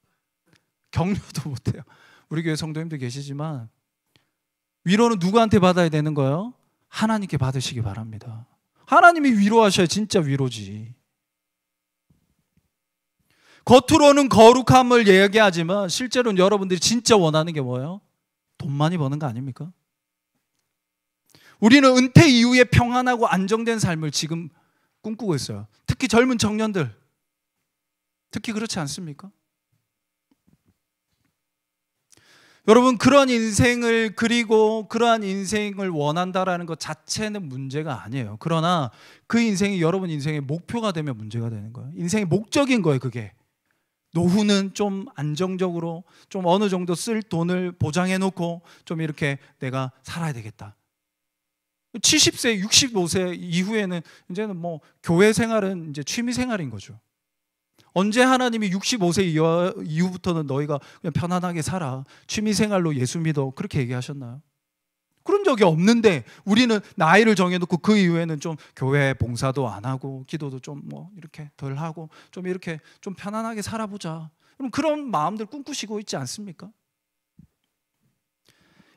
격려도 못해요. 우리 교회 성도님도 계시지만 위로는 누구한테 받아야 되는 거예요? 하나님께 받으시기 바랍니다. 하나님이 위로하셔야 진짜 위로지. 겉으로는 거룩함을 얘기하지만 실제로는 여러분들이 진짜 원하는 게 뭐예요? 돈 많이 버는 거 아닙니까? 우리는 은퇴 이후에 평안하고 안정된 삶을 지금 꿈꾸고 있어요. 특히 젊은 청년들, 특히 그렇지 않습니까? 여러분, 그러한 인생을 그리고 그러한 인생을 원한다라는 것 자체는 문제가 아니에요. 그러나 그 인생이 여러분 인생의 목표가 되면 문제가 되는 거예요. 인생의 목적인 거예요, 그게. 노후는 좀 안정적으로 좀 어느 정도 쓸 돈을 보장해 놓고 좀 이렇게 내가 살아야 되겠다. 70세, 65세 이후에는 이제는 뭐 교회 생활은 이제 취미 생활인 거죠. 언제 하나님이 65세 이후부터는 너희가 그냥 편안하게 살아, 취미 생활로 예수 믿어, 그렇게 얘기하셨나요? 그런 적이 없는데 우리는 나이를 정해놓고 그 이후에는 좀 교회 봉사도 안 하고 기도도 좀 뭐 이렇게 덜 하고 좀 이렇게 좀 편안하게 살아보자. 그런 마음들 꿈꾸시고 있지 않습니까?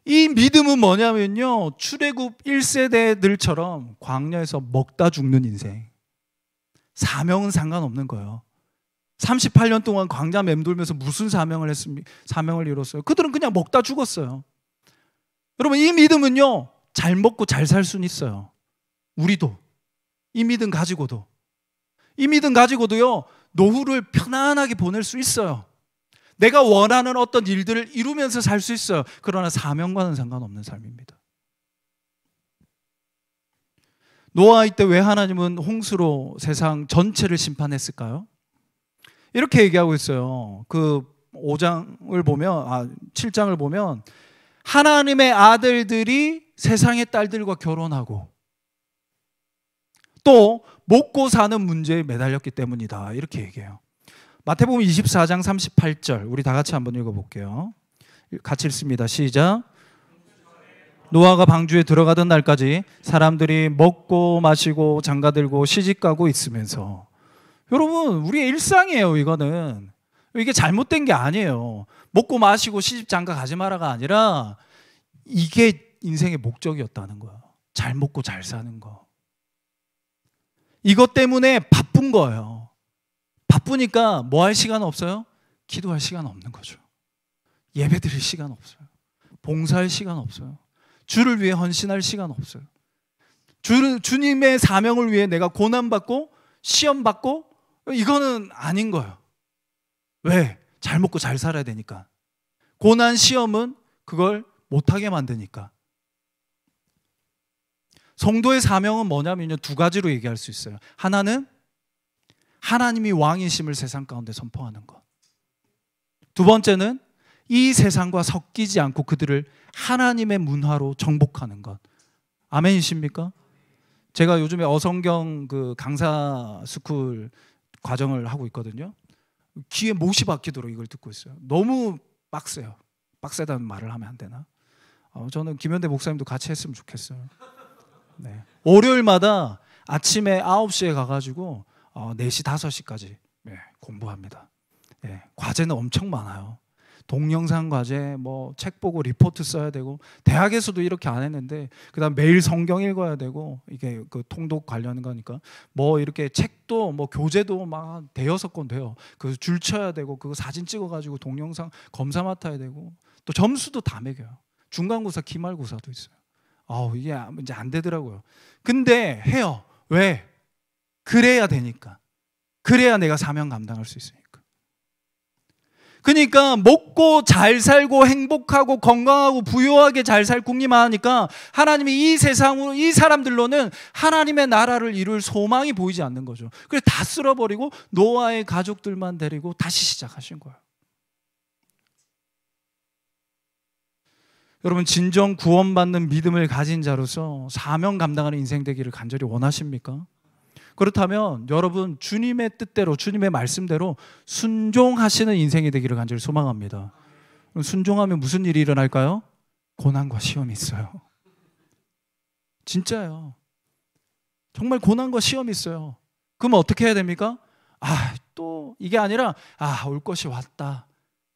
이 믿음은 뭐냐면요, 출애굽 1세대들처럼 광야에서 먹다 죽는 인생. 사명은 상관없는 거예요. 38년 동안 광야 맴돌면서 무슨 사명을 했습니까? 사명을 이뤘어요. 그들은 그냥 먹다 죽었어요. 여러분, 이 믿음은요, 잘 먹고 잘 살 수는 있어요. 우리도 이 믿음 가지고도, 이 믿음 가지고도요, 노후를 편안하게 보낼 수 있어요. 내가 원하는 어떤 일들을 이루면서 살 수 있어요. 그러나 사명과는 상관없는 삶입니다. 노아의 때 왜 하나님은 홍수로 세상 전체를 심판했을까요? 이렇게 얘기하고 있어요. 그 5장을 보면, 7장을 보면 하나님의 아들들이 세상의 딸들과 결혼하고 또 먹고 사는 문제에 매달렸기 때문이다, 이렇게 얘기해요. 마태복음 24장 38절 우리 다 같이 한번 읽어볼게요. 같이 읽습니다. 시작. 노아가 방주에 들어가던 날까지 사람들이 먹고 마시고 장가들고 시집가고 있으면서. 여러분, 우리의 일상이에요. 이거는 이게 잘못된 게 아니에요. 먹고 마시고 시집 장가 가지 마라가 아니라 이게 인생의 목적이었다는 거예요. 잘 먹고 잘 사는 거. 이것 때문에 바쁜 거예요. 바쁘니까 뭐 할 시간 없어요? 기도할 시간 없는 거죠. 예배 드릴 시간 없어요. 봉사할 시간 없어요. 주를 위해 헌신할 시간 없어요. 주님의 사명을 위해 내가 고난받고 시험받고, 이거는 아닌 거예요. 왜? 잘 먹고 잘 살아야 되니까. 고난 시험은 그걸 못하게 만드니까. 성도의 사명은 뭐냐면요, 두 가지로 얘기할 수 있어요. 하나는 하나님이 왕이심을 세상 가운데 선포하는 것. 두 번째는 이 세상과 섞이지 않고 그들을 하나님의 문화로 정복하는 것. 아멘이십니까? 제가 요즘에 어성경 그 강사 스쿨 과정을 하고 있거든요. 귀에 못이 박히도록 이걸 듣고 있어요. 너무 빡세요. 빡세다는 말을 하면 안 되나? 저는 김현대 목사님도 같이 했으면 좋겠어요. 네. 월요일마다 아침에 9시에 가가지고 4시, 5시까지 공부합니다. 네. 과제는 엄청 많아요. 동영상 과제, 뭐 책 보고 리포트 써야 되고, 대학에서도 이렇게 안 했는데, 그다음 매일 성경 읽어야 되고, 이게 그 통독 관련 거니까 뭐 이렇게 책도 뭐 교재도 막 대여섯 권 돼요. 그 줄 쳐야 되고, 그거 사진 찍어가지고 동영상 검사 맡아야 되고, 또 점수도 다 매겨요. 중간고사, 기말고사도 있어요. 이게 이제 안 되더라고요. 근데 해요. 왜? 그래야 되니까. 그래야 내가 사명 감당할 수 있으니까. 그러니까 먹고 잘 살고 행복하고 건강하고 부유하게 잘 살 궁리만 하니까 하나님이 이 세상으로, 이 사람들로는 하나님의 나라를 이룰 소망이 보이지 않는 거죠. 그래서 다 쓸어버리고 노아의 가족들만 데리고 다시 시작하신 거예요. 여러분, 진정 구원받는 믿음을 가진 자로서 사명 감당하는 인생 되기를 간절히 원하십니까? 그렇다면 여러분 주님의 뜻대로 주님의 말씀대로 순종하시는 인생이 되기를 간절히 소망합니다. 순종하면 무슨 일이 일어날까요? 고난과 시험이 있어요. 진짜요. 정말 고난과 시험이 있어요. 그러면 어떻게 해야 됩니까? 또 이게 아니라 올 것이 왔다.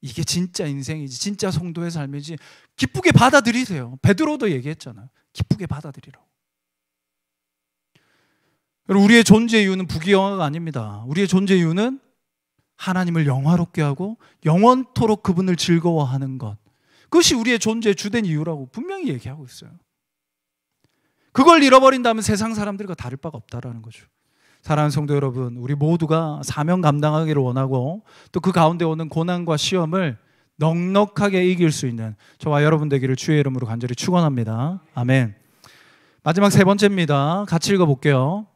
이게 진짜 인생이지, 진짜 성도의 삶이지. 기쁘게 받아들이세요. 베드로도 얘기했잖아요. 기쁘게 받아들이라고. 우리의 존재 이유는 부귀영화가 아닙니다. 우리의 존재 이유는 하나님을 영화롭게 하고 영원토록 그분을 즐거워하는 것. 그것이 우리의 존재의 주된 이유라고 분명히 얘기하고 있어요. 그걸 잃어버린다면 세상 사람들과 다를 바가 없다라는 거죠. 사랑하는 성도 여러분, 우리 모두가 사명 감당하기를 원하고 또 그 가운데 오는 고난과 시험을 넉넉하게 이길 수 있는 저와 여러분 되기를 주의 이름으로 간절히 축원합니다. 아멘. 마지막 세 번째입니다. 같이 읽어볼게요.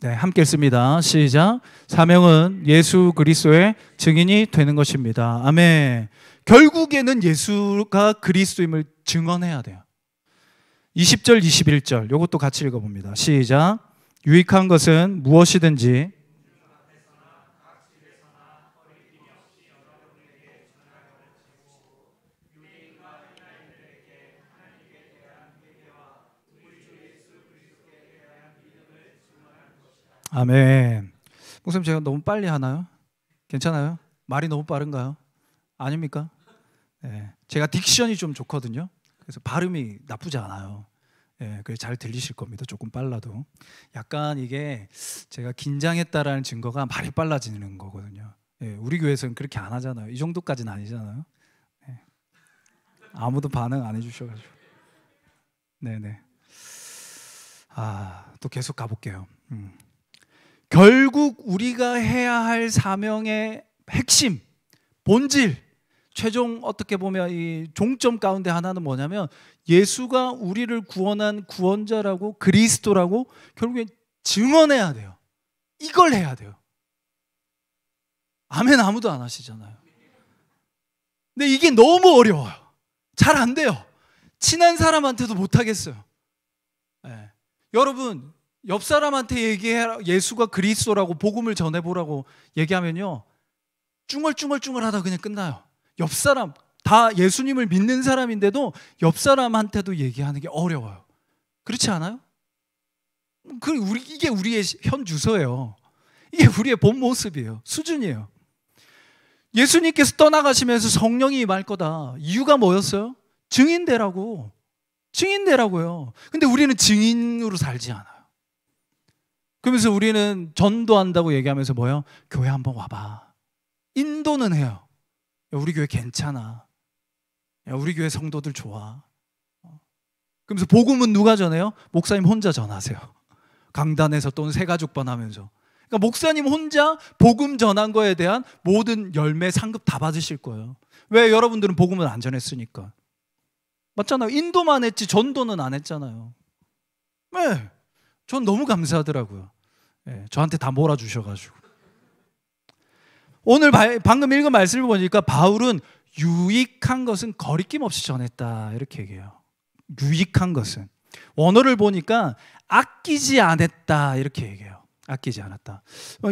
네, 함께 읽습니다. 시작. 사명은 예수 그리스도의 증인이 되는 것입니다. 아멘. 결국에는 예수가 그리스도임을 증언해야 돼요. 20절, 21절 이것도 같이 읽어봅니다. 시작. 유익한 것은 무엇이든지 아멘. 목사님 제가 너무 빨리 하나요? 괜찮아요? 말이 너무 빠른가요? 아닙니까? 네. 제가 딕션이 좀 좋거든요. 그래서 발음이 나쁘지 않아요. 예, 그래서 잘 들리실 겁니다. 조금 빨라도. 약간 이게 제가 긴장했다라는 증거가 말이 빨라지는 거거든요. 예, 우리 교회에서는 그렇게 안 하잖아요. 이 정도까지는 아니잖아요. 예. 아무도 반응 안 해주셔가지고. 네네. 또 계속 가볼게요. 결국 우리가 해야 할 사명의 핵심, 본질, 최종 어떻게 보면 이 종점 가운데 하나는 뭐냐면 예수가 우리를 구원한 구원자라고 그리스도라고 결국에 증언해야 돼요. 이걸 해야 돼요. 아멘 아무도 안 하시잖아요. 근데 이게 너무 어려워요. 잘 안 돼요. 친한 사람한테도 못 하겠어요. 네. 여러분 옆 사람한테 얘기해라. 예수가 그리스도라고 복음을 전해보라고 얘기하면요 쭝얼쭝얼쭝얼하다 그냥 끝나요. 옆 사람 다 예수님을 믿는 사람인데도 옆 사람한테도 얘기하는 게 어려워요. 그렇지 않아요? 이게 우리의 현 주소예요. 이게 우리의 본 모습이에요. 수준이에요. 예수님께서 떠나가시면서 성령이 임할 거다. 이유가 뭐였어요? 증인되라고. 증인되라고요. 근데 우리는 증인으로 살지 않아요. 그러면서 우리는 전도한다고 얘기하면서 뭐예요? 교회 한번 와봐. 인도는 해요. 야, 우리 교회 괜찮아. 야, 우리 교회 성도들 좋아. 그러면서 복음은 누가 전해요? 목사님 혼자 전하세요. 강단에서 또는 새가족반 하면서. 그러니까 목사님 혼자 복음 전한 거에 대한 모든 열매 상급 다 받으실 거예요. 왜? 여러분들은 복음을 안 전했으니까. 맞잖아요. 인도만 했지 전도는 안 했잖아요. 네. 전 너무 감사하더라고요. 네, 저한테 다 몰아주셔가지고. 오늘 방금 읽은 말씀을 보니까 바울은 유익한 것은 거리낌 없이 전했다 이렇게 얘기해요. 유익한 것은 원어를 보니까 아끼지 않았다 이렇게 얘기해요. 아끼지 않았다.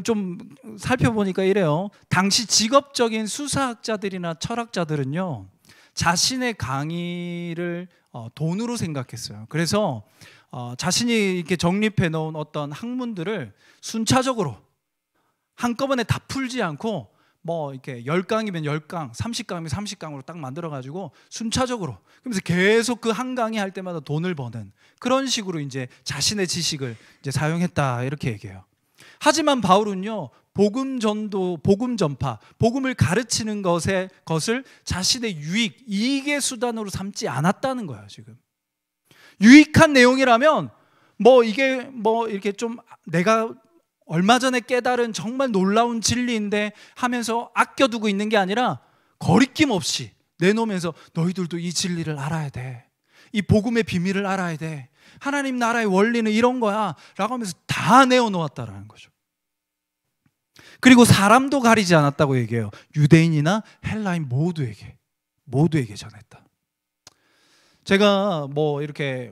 좀 살펴보니까 이래요. 당시 직업적인 수사학자들이나 철학자들은요 자신의 강의를 돈으로 생각했어요. 그래서 자신이 이렇게 정립해 놓은 어떤 학문들을 순차적으로 한꺼번에 다 풀지 않고 뭐 이렇게 10강이면 10강, 30강이면 30강으로 딱 만들어 가지고 순차적으로 그러면서 계속 그 한 강의 할 때마다 돈을 버는 그런 식으로 이제 자신의 지식을 이제 사용했다 이렇게 얘기해요. 하지만 바울은요. 복음 전도, 복음 전파, 복음을 가르치는 것을 자신의 유익, 이익의 수단으로 삼지 않았다는 거예요, 지금. 유익한 내용이라면 뭐 이게 뭐 이렇게 좀 내가 얼마 전에 깨달은 정말 놀라운 진리인데 하면서 아껴두고 있는 게 아니라 거리낌 없이 내놓으면서 너희들도 이 진리를 알아야 돼. 이 복음의 비밀을 알아야 돼. 하나님 나라의 원리는 이런 거야 라고 하면서 다 내어놓았다라는 거죠. 그리고 사람도 가리지 않았다고 얘기해요. 유대인이나 헬라인 모두에게 전했다. 제가 이렇게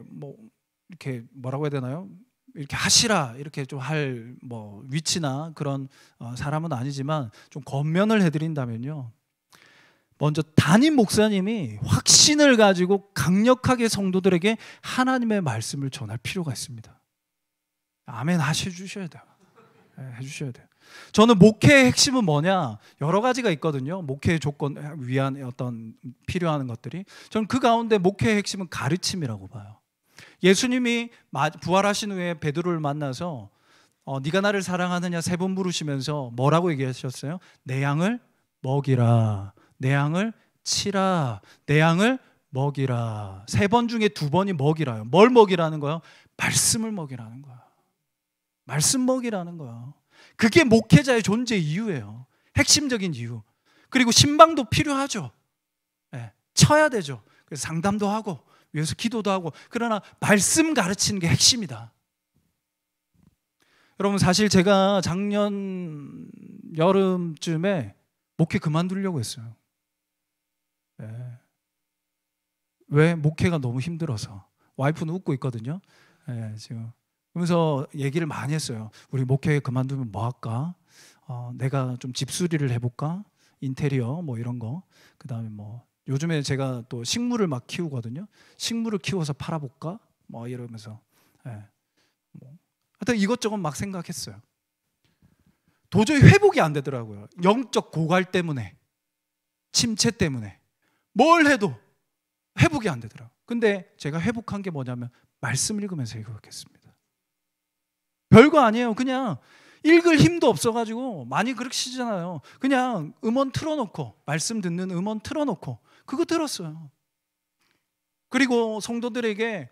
뭐라고 해야 되나요? 이렇게 하시라 이렇게 좀 할 뭐 위치나 그런 사람은 아니지만 좀 권면을 해드린다면요. 먼저 담임 목사님이 확신을 가지고 강력하게 성도들에게 하나님의 말씀을 전할 필요가 있습니다. 아멘 해주셔야 돼요. 해주셔야 돼요. 저는 목회의 핵심은 뭐냐? 여러 가지가 있거든요. 목회의 조건 위한 어떤 필요한 것들이. 저는 그 가운데 목회의 핵심은 가르침이라고 봐요. 예수님이 부활하신 후에 베드로를 만나서 네가 나를 사랑하느냐 3번 물으시면서 뭐라고 얘기하셨어요? 내 양을 먹이라, 내 양을 치라, 내 양을 먹이라. 3번 중에 2번이 먹이라요. 뭘 먹이라는 거예요? 말씀을 먹이라는 거야. 말씀 먹이라는 거야. 그게 목회자의 존재 이유예요. 핵심적인 이유. 그리고 신방도 필요하죠. 쳐야 되죠. 그래서 상담도 하고 위해서 기도도 하고. 그러나 말씀 가르치는 게 핵심이다. 여러분, 사실 제가 작년 여름쯤에 목회 그만두려고 했어요. 왜? 목회가 너무 힘들어서. 와이프는 웃고 있거든요. 지금. 그러면서 얘기를 많이 했어요. 우리 목회 그만두면 뭐 할까? 내가 좀 집수리를 해볼까? 인테리어 뭐 이런 거. 그 다음에 뭐 요즘에 제가 또 식물을 막 키우거든요. 식물을 키워서 팔아볼까? 뭐 이러면서. 하여튼 이것저것 막 생각했어요. 도저히 회복이 안 되더라고요. 영적 고갈 때문에, 침체 때문에 뭘 해도 회복이 안 되더라고요. 근데 제가 회복한 게 뭐냐면 말씀 읽으면서 회복했습니다. 별거 아니에요. 그냥 읽을 힘도 없어가지고 많이 그렇게 쉬잖아요. 그냥 음원 틀어놓고, 말씀 듣는 음원 틀어놓고 그거 들었어요. 그리고 성도들에게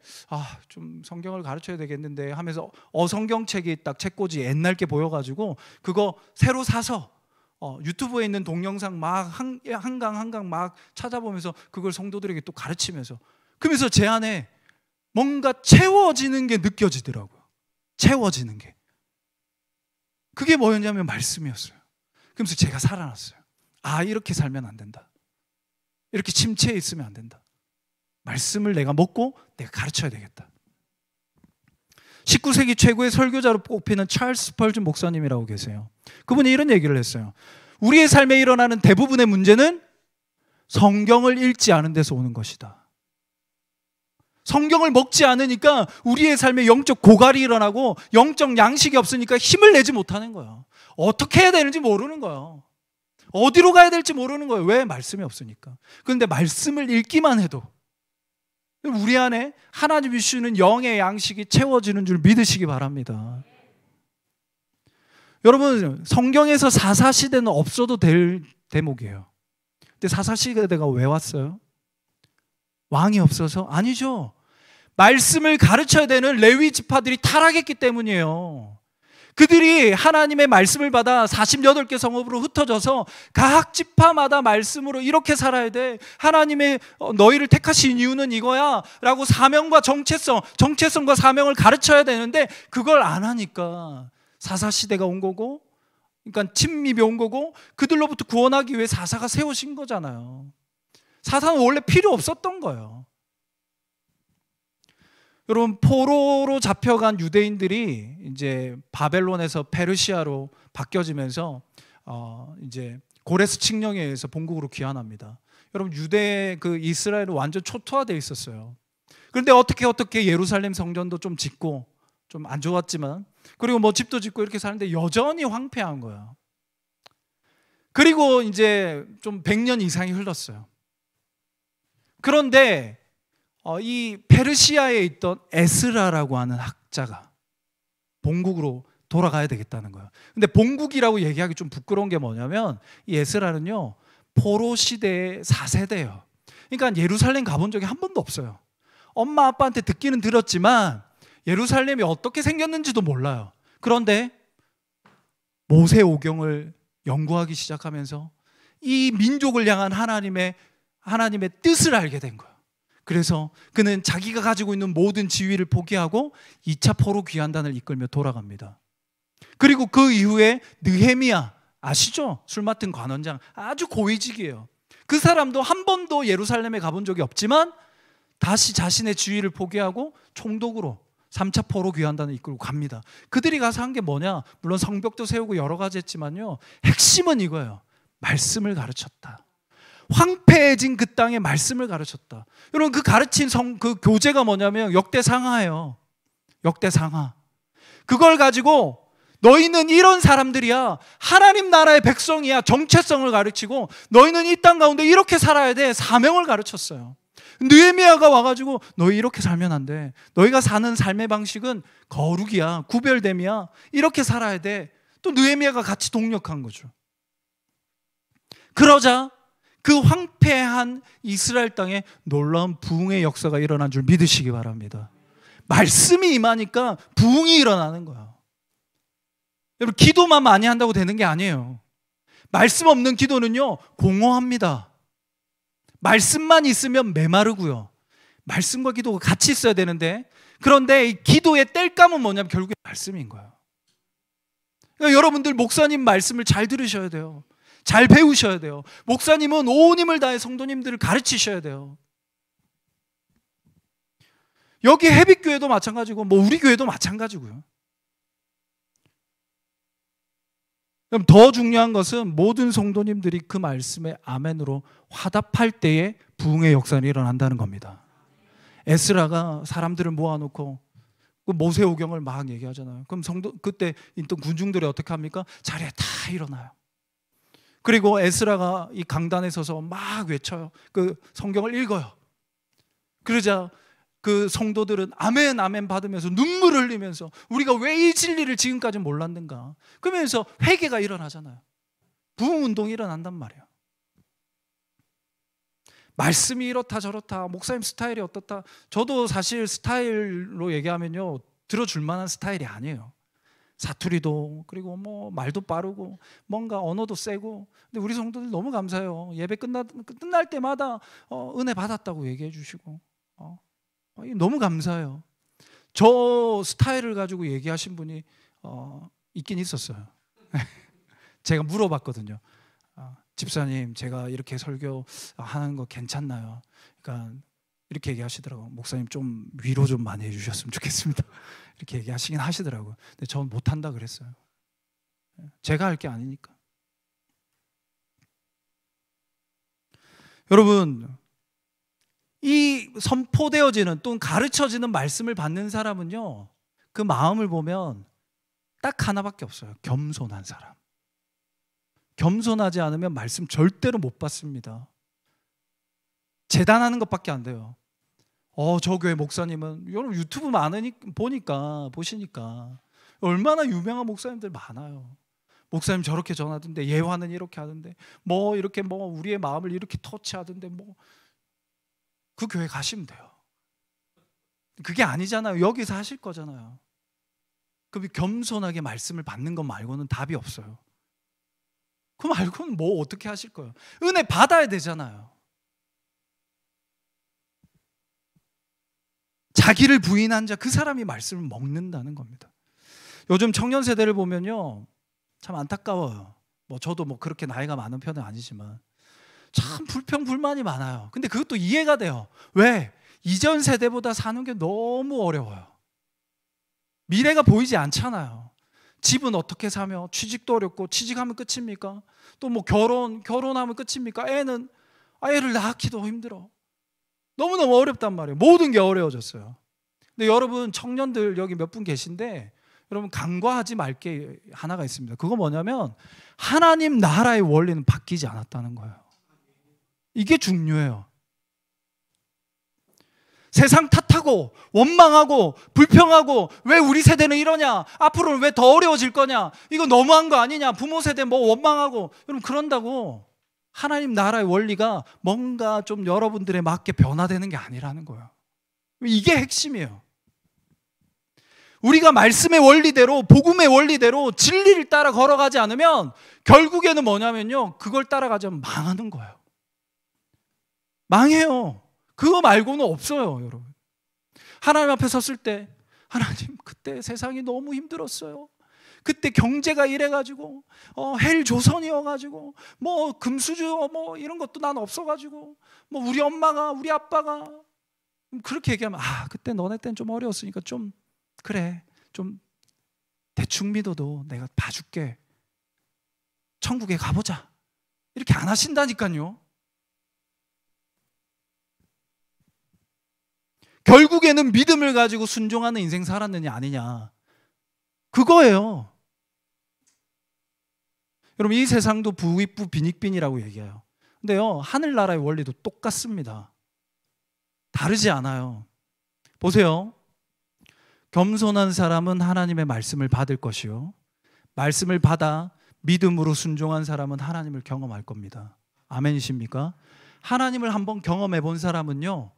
좀 성경을 가르쳐야 되겠는데 하면서 성경책이 딱 책꽂이 옛날 게 보여가지고 그거 새로 사서 유튜브에 있는 동영상 막 한 강 막 찾아보면서 그걸 성도들에게 또 가르치면서, 그러면서 제 안에 뭔가 채워지는 게 느껴지더라고요. 채워지는 게. 그게 뭐였냐면 말씀이었어요. 그러면서 제가 살아났어요. 이렇게 살면 안 된다. 이렇게 침체에 있으면 안 된다. 말씀을 내가 먹고 내가 가르쳐야 되겠다. 19세기 최고의 설교자로 뽑히는 찰스 스펄전 목사님이라고 계세요. 그분이 이런 얘기를 했어요. 우리의 삶에 일어나는 대부분의 문제는 성경을 읽지 않은 데서 오는 것이다. 성경을 먹지 않으니까 우리의 삶에 영적 고갈이 일어나고 영적 양식이 없으니까 힘을 내지 못하는 거예요. 어떻게 해야 되는지 모르는 거예요. 어디로 가야 될지 모르는 거예요. 왜? 말씀이 없으니까. 그런데 말씀을 읽기만 해도 우리 안에 하나님이 주시는 영의 양식이 채워지는 줄 믿으시기 바랍니다. 여러분, 성경에서 사사시대는 없어도 될 대목이에요. 근데 사사시대가 왜 왔어요? 왕이 없어서? 아니죠. 말씀을 가르쳐야 되는 레위 지파들이 타락했기 때문이에요. 그들이 하나님의 말씀을 받아 48개 성읍으로 흩어져서 각 지파마다 말씀으로 이렇게 살아야 돼, 하나님의 너희를 택하신 이유는 이거야 라고 사명과 정체성과 사명을 가르쳐야 되는데 그걸 안 하니까 사사시대가 온 거고, 그러니까 침입이 온 거고, 그들로부터 구원하기 위해 사사가 세우신 거잖아요. 사사는 원래 필요 없었던 거예요. 여러분, 포로로 잡혀간 유대인들이 이제 바벨론에서 페르시아로 바뀌어지면서 이제 고레스 칙령에 의해서 본국으로 귀환합니다. 여러분, 이스라엘은 완전 초토화되어 있었어요. 그런데 어떻게 예루살렘 성전도 좀 짓고, 좀 안 좋았지만, 그리고 뭐 집도 짓고 이렇게 사는데 여전히 황폐한 거예요. 그리고 이제 좀 100년 이상이 흘렀어요. 그런데 이 페르시아에 있던 에스라라고 하는 학자가 본국으로 돌아가야 되겠다는 거예요. 근데 본국이라고 얘기하기 좀 부끄러운 게 뭐냐면 이 에스라는요, 포로 시대의 4세대예요. 그러니까 예루살렘 가본 적이 한 번도 없어요. 엄마 아빠한테 듣기는 들었지만 예루살렘이 어떻게 생겼는지도 몰라요. 그런데 모세오경을 연구하기 시작하면서 이 민족을 향한 하나님의 뜻을 알게 된 거예요. 그래서 그는 자기가 가지고 있는 모든 지위를 포기하고 2차 포로 귀환단을 이끌며 돌아갑니다. 그리고 그 이후에 느헤미야, 아시죠? 술 맡은 관원장, 아주 고위직이에요. 그 사람도 한 번도 예루살렘에 가본 적이 없지만 다시 자신의 지위를 포기하고 총독으로 3차 포로 귀환단을 이끌고 갑니다. 그들이 가서 한 게 뭐냐? 물론 성벽도 세우고 여러 가지 했지만요, 핵심은 이거예요. 말씀을 가르쳤다. 황폐해진 그 땅에 말씀을 가르쳤다. 여러분, 그 가르친 그 교재가 뭐냐면 역대상하예요. 역대상하. 그걸 가지고 너희는 이런 사람들이야, 하나님 나라의 백성이야, 정체성을 가르치고 너희는 이 땅 가운데 이렇게 살아야 돼, 사명을 가르쳤어요. 느헤미야가 와가지고 너희 이렇게 살면 안 돼, 너희가 사는 삶의 방식은 거룩이야, 구별됨이야, 이렇게 살아야 돼. 또 느헤미야가 같이 동력한 거죠. 그러자 그 황폐한 이스라엘 땅에 놀라운 부흥의 역사가 일어난 줄 믿으시기 바랍니다. 말씀이 임하니까 부흥이 일어나는 거야. 여러분, 기도만 많이 한다고 되는 게 아니에요. 말씀 없는 기도는요, 공허합니다. 말씀만 있으면 메마르고요. 말씀과 기도가 같이 있어야 되는데, 그런데 이 기도의 땔감은 뭐냐면 결국에 말씀인 거예요. 그러니까 여러분들 목사님 말씀을 잘 들으셔야 돼요. 잘 배우셔야 돼요. 목사님은 온 힘을 다해 성도님들을 가르치셔야 돼요. 여기 해빛교회도 마찬가지고 뭐 우리 교회도 마찬가지고요. 그럼 더 중요한 것은 모든 성도님들이 그 말씀에 아멘으로 화답할 때에 부흥의 역사는 일어난다는 겁니다. 에스라가 사람들을 모아놓고 그 모세오경을 막 얘기하잖아요. 그럼 그때 있던 군중들이 어떻게 합니까? 자리에 다 일어나요. 그리고 에스라가 이 강단에 서서 막 외쳐요. 그 성경을 읽어요. 그러자 그 성도들은 아멘 아멘 받으면서 눈물을 흘리면서 우리가 왜 이 진리를 지금까지 몰랐는가, 그러면서 회개가 일어나잖아요. 부흥운동이 일어난단 말이에요. 말씀이 이렇다 저렇다, 목사님 스타일이 어떻다, 저도 사실 스타일로 얘기하면요, 들어줄 만한 스타일이 아니에요. 사투리도, 그리고 뭐 말도 빠르고 뭔가 언어도 세고. 근데 우리 성도들 너무 감사해요. 예배 끝날 때마다 은혜 받았다고 얘기해 주시고 너무 감사해요. 저 스타일을 가지고 얘기하신 분이 있긴 있었어요. 제가 물어봤거든요. 집사님, 제가 이렇게 설교하는 거 괜찮나요? 그러니까 이렇게 얘기하시더라고요. 목사님 좀 위로 좀 많이 해주셨으면 좋겠습니다. 이렇게 얘기하시긴 하시더라고요. 근데 저는 못한다 그랬어요. 제가 할 게 아니니까. 여러분, 이 선포되어지는 또는 가르쳐지는 말씀을 받는 사람은요, 그 마음을 보면 딱 하나밖에 없어요. 겸손한 사람. 겸손하지 않으면 말씀 절대로 못 받습니다. 재단하는 것밖에 안 돼요. 저 교회 목사님은, 여러분 유튜브 보시니까 얼마나 유명한 목사님들 많아요. 목사님 저렇게 전하던데, 예화는 이렇게 하던데, 뭐 이렇게 뭐 우리의 마음을 이렇게 터치하던데, 뭐 그 교회 가시면 돼요. 그게 아니잖아요. 여기서 하실 거잖아요. 그럼 겸손하게 말씀을 받는 것 말고는 답이 없어요. 그 말고는 뭐 어떻게 하실 거예요? 은혜 받아야 되잖아요. 자기를 부인한 자, 그 사람이 말씀을 먹는다는 겁니다. 요즘 청년 세대를 보면요, 참 안타까워요. 뭐 저도 뭐 그렇게 나이가 많은 편은 아니지만 참 불평불만이 많아요. 근데 그것도 이해가 돼요. 왜? 이전 세대보다 사는 게 너무 어려워요. 미래가 보이지 않잖아요. 집은 어떻게 사며, 취직도 어렵고, 취직하면 끝입니까? 또 뭐 결혼하면 끝입니까? 애를 낳기도 힘들어. 너무너무 어렵단 말이에요. 모든 게 어려워졌어요. 근데 여러분, 청년들 여기 몇 분 계신데, 여러분 간과하지 말 게 하나가 있습니다. 그거 뭐냐면 하나님 나라의 원리는 바뀌지 않았다는 거예요. 이게 중요해요. 세상 탓하고 원망하고 불평하고 왜 우리 세대는 이러냐, 앞으로는 왜 더 어려워질 거냐, 이거 너무한 거 아니냐, 부모 세대 뭐 원망하고, 여러분 그런다고 하나님 나라의 원리가 뭔가 좀 여러분들에 맞게 변화되는 게 아니라는 거예요. 이게 핵심이에요. 우리가 말씀의 원리대로, 복음의 원리대로 진리를 따라 걸어가지 않으면 결국에는 뭐냐면요, 그걸 따라가자면 망하는 거예요. 망해요. 그거 말고는 없어요, 여러분. 하나님 앞에 섰을 때, 하나님 그때 세상이 너무 힘들었어요. 그때 경제가 이래가지고 헬 조선이어가지고 뭐 금수저 뭐 이런 것도 난 없어가지고 뭐 우리 엄마가 우리 아빠가, 그렇게 얘기하면 그때 너네 때는 좀 어려웠으니까 좀 그래, 좀 대충 믿어도 내가 봐줄게, 천국에 가보자, 이렇게 안 하신다니까요. 결국에는 믿음을 가지고 순종하는 인생 살았느냐 아니냐, 그거예요. 여러분, 이 세상도 부익부 빈익빈이라고 얘기해요. 근데요, 하늘나라의 원리도 똑같습니다. 다르지 않아요. 보세요. 겸손한 사람은 하나님의 말씀을 받을 것이요, 말씀을 받아 믿음으로 순종한 사람은 하나님을 경험할 겁니다. 아멘이십니까? 하나님을 한번 경험해 본 사람은요,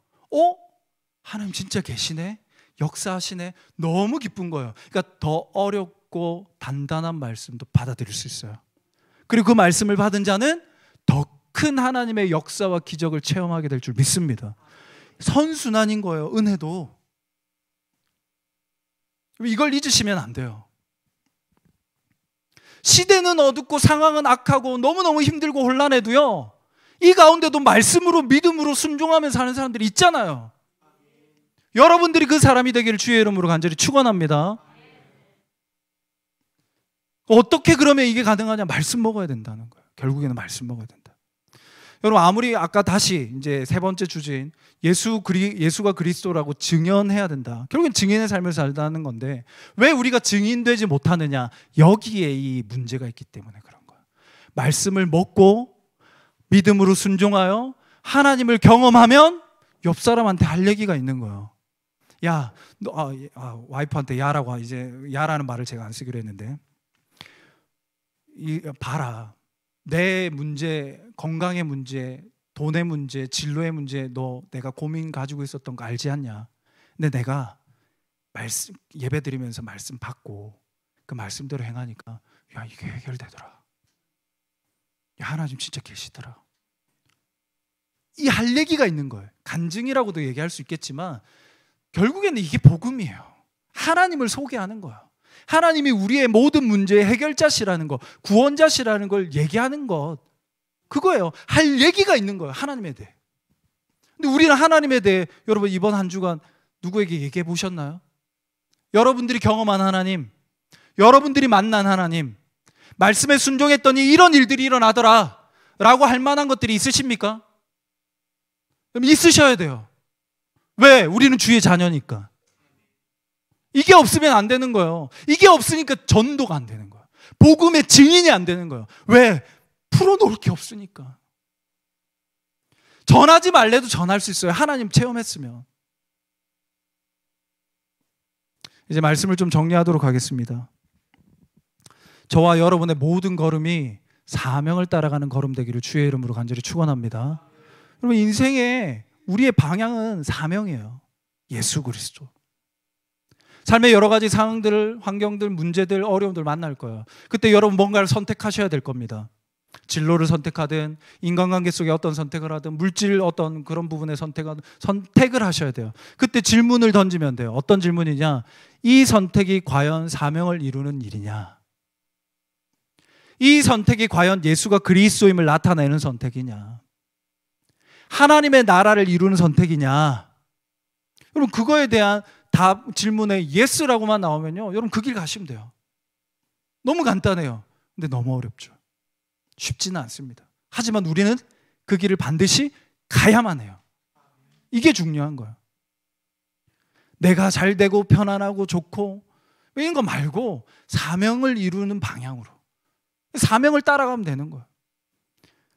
하나님 진짜 계시네, 역사하시네, 너무 기쁜 거예요. 그러니까 더 어렵고 단단한 말씀도 받아들일 수 있어요. 그리고 그 말씀을 받은 자는 더 큰 하나님의 역사와 기적을 체험하게 될 줄 믿습니다. 선순환인 거예요, 은혜도. 이걸 잊으시면 안 돼요. 시대는 어둡고 상황은 악하고 너무너무 힘들고 혼란해도요, 이 가운데도 말씀으로 믿음으로 순종하며 사는 사람들이 있잖아요. 여러분들이 그 사람이 되기를 주의 이름으로 간절히 축원합니다. 어떻게 그러면 이게 가능하냐? 말씀 먹어야 된다는 거예요. 결국에는 말씀 먹어야 된다. 여러분, 아무리 아까 다시 이제 세 번째 주제인 예수가 그리스도라고 증언해야 된다. 결국엔 증인의 삶을 살다는 건데, 왜 우리가 증인되지 못하느냐? 여기에 이 문제가 있기 때문에 그런 거예요. 말씀을 먹고 믿음으로 순종하여 하나님을 경험하면 옆 사람한테 할 얘기가 있는 거예요. 야, 너, 와이프한테 야라고, 이제 야라는 말을 제가 안 쓰기로 했는데, 봐라, 내 문제, 건강의 문제, 돈의 문제, 진로의 문제, 너 내가 고민 가지고 있었던 거 알지 않냐? 근데 내가 말씀 예배 드리면서 말씀 받고 그 말씀대로 행하니까 야, 이게 해결되더라. 야, 하나님 진짜 계시더라. 이 할 얘기가 있는 거예요. 간증이라고도 얘기할 수 있겠지만 결국에는 이게 복음이에요. 하나님을 소개하는 거예요. 하나님이 우리의 모든 문제의 해결자시라는 것, 구원자시라는 걸 얘기하는 것, 그거예요. 할 얘기가 있는 거예요, 하나님에 대해. 근데 우리는 하나님에 대해, 여러분 이번 한 주간 누구에게 얘기해 보셨나요? 여러분들이 경험한 하나님, 여러분들이 만난 하나님, 말씀에 순종했더니 이런 일들이 일어나더라 라고 할 만한 것들이 있으십니까? 그럼 있으셔야 돼요. 왜? 우리는 주의 자녀니까. 이게 없으면 안 되는 거예요. 이게 없으니까 전도가 안 되는 거예요. 복음의 증인이 안 되는 거예요. 왜? 풀어놓을 게 없으니까. 전하지 말래도 전할 수 있어요. 하나님 체험했으면. 이제 말씀을 좀 정리하도록 하겠습니다. 저와 여러분의 모든 걸음이 사명을 따라가는 걸음 되기를 주의 이름으로 간절히 축원합니다. 여러분, 인생의 우리의 방향은 사명이에요. 예수 그리스도. 삶의 여러 가지 상황들, 환경들, 문제들, 어려움들 만날 거예요. 그때 여러분 뭔가를 선택하셔야 될 겁니다. 진로를 선택하든, 인간관계 속에 어떤 선택을 하든, 물질 어떤 그런 부분에 선택을 하셔야 돼요. 그때 질문을 던지면 돼요. 어떤 질문이냐? 이 선택이 과연 사명을 이루는 일이냐? 이 선택이 과연 예수가 그리스도임을 나타내는 선택이냐? 하나님의 나라를 이루는 선택이냐? 여러분, 그거에 대한 답 질문에 yes라고만 나오면요, 여러분 그 길 가시면 돼요. 너무 간단해요. 근데 너무 어렵죠. 쉽지는 않습니다. 하지만 우리는 그 길을 반드시 가야만 해요. 이게 중요한 거예요. 내가 잘 되고 편안하고 좋고 이런 거 말고 사명을 이루는 방향으로, 사명을 따라가면 되는 거예요.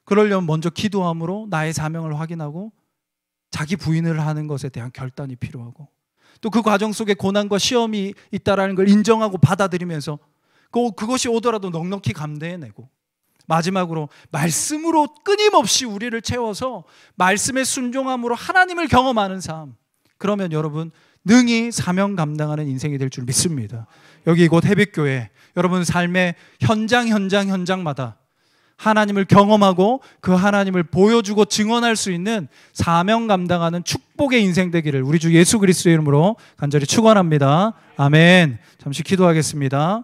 그러려면 먼저 기도함으로 나의 사명을 확인하고 자기 부인을 하는 것에 대한 결단이 필요하고, 또 그 과정 속에 고난과 시험이 있다라는 걸 인정하고 받아들이면서 그것이 오더라도 넉넉히 감내해내고, 마지막으로 말씀으로 끊임없이 우리를 채워서 말씀의 순종함으로 하나님을 경험하는 삶. 그러면 여러분 능히 사명 감당하는 인생이 될 줄 믿습니다. 여기 곧 해빛교회, 여러분 삶의 현장마다 하나님을 경험하고 그 하나님을 보여주고 증언할 수 있는 사명 감당하는 축복의 인생 되기를 우리 주 예수 그리스도의 이름으로 간절히 축원합니다. 아멘. 잠시 기도하겠습니다.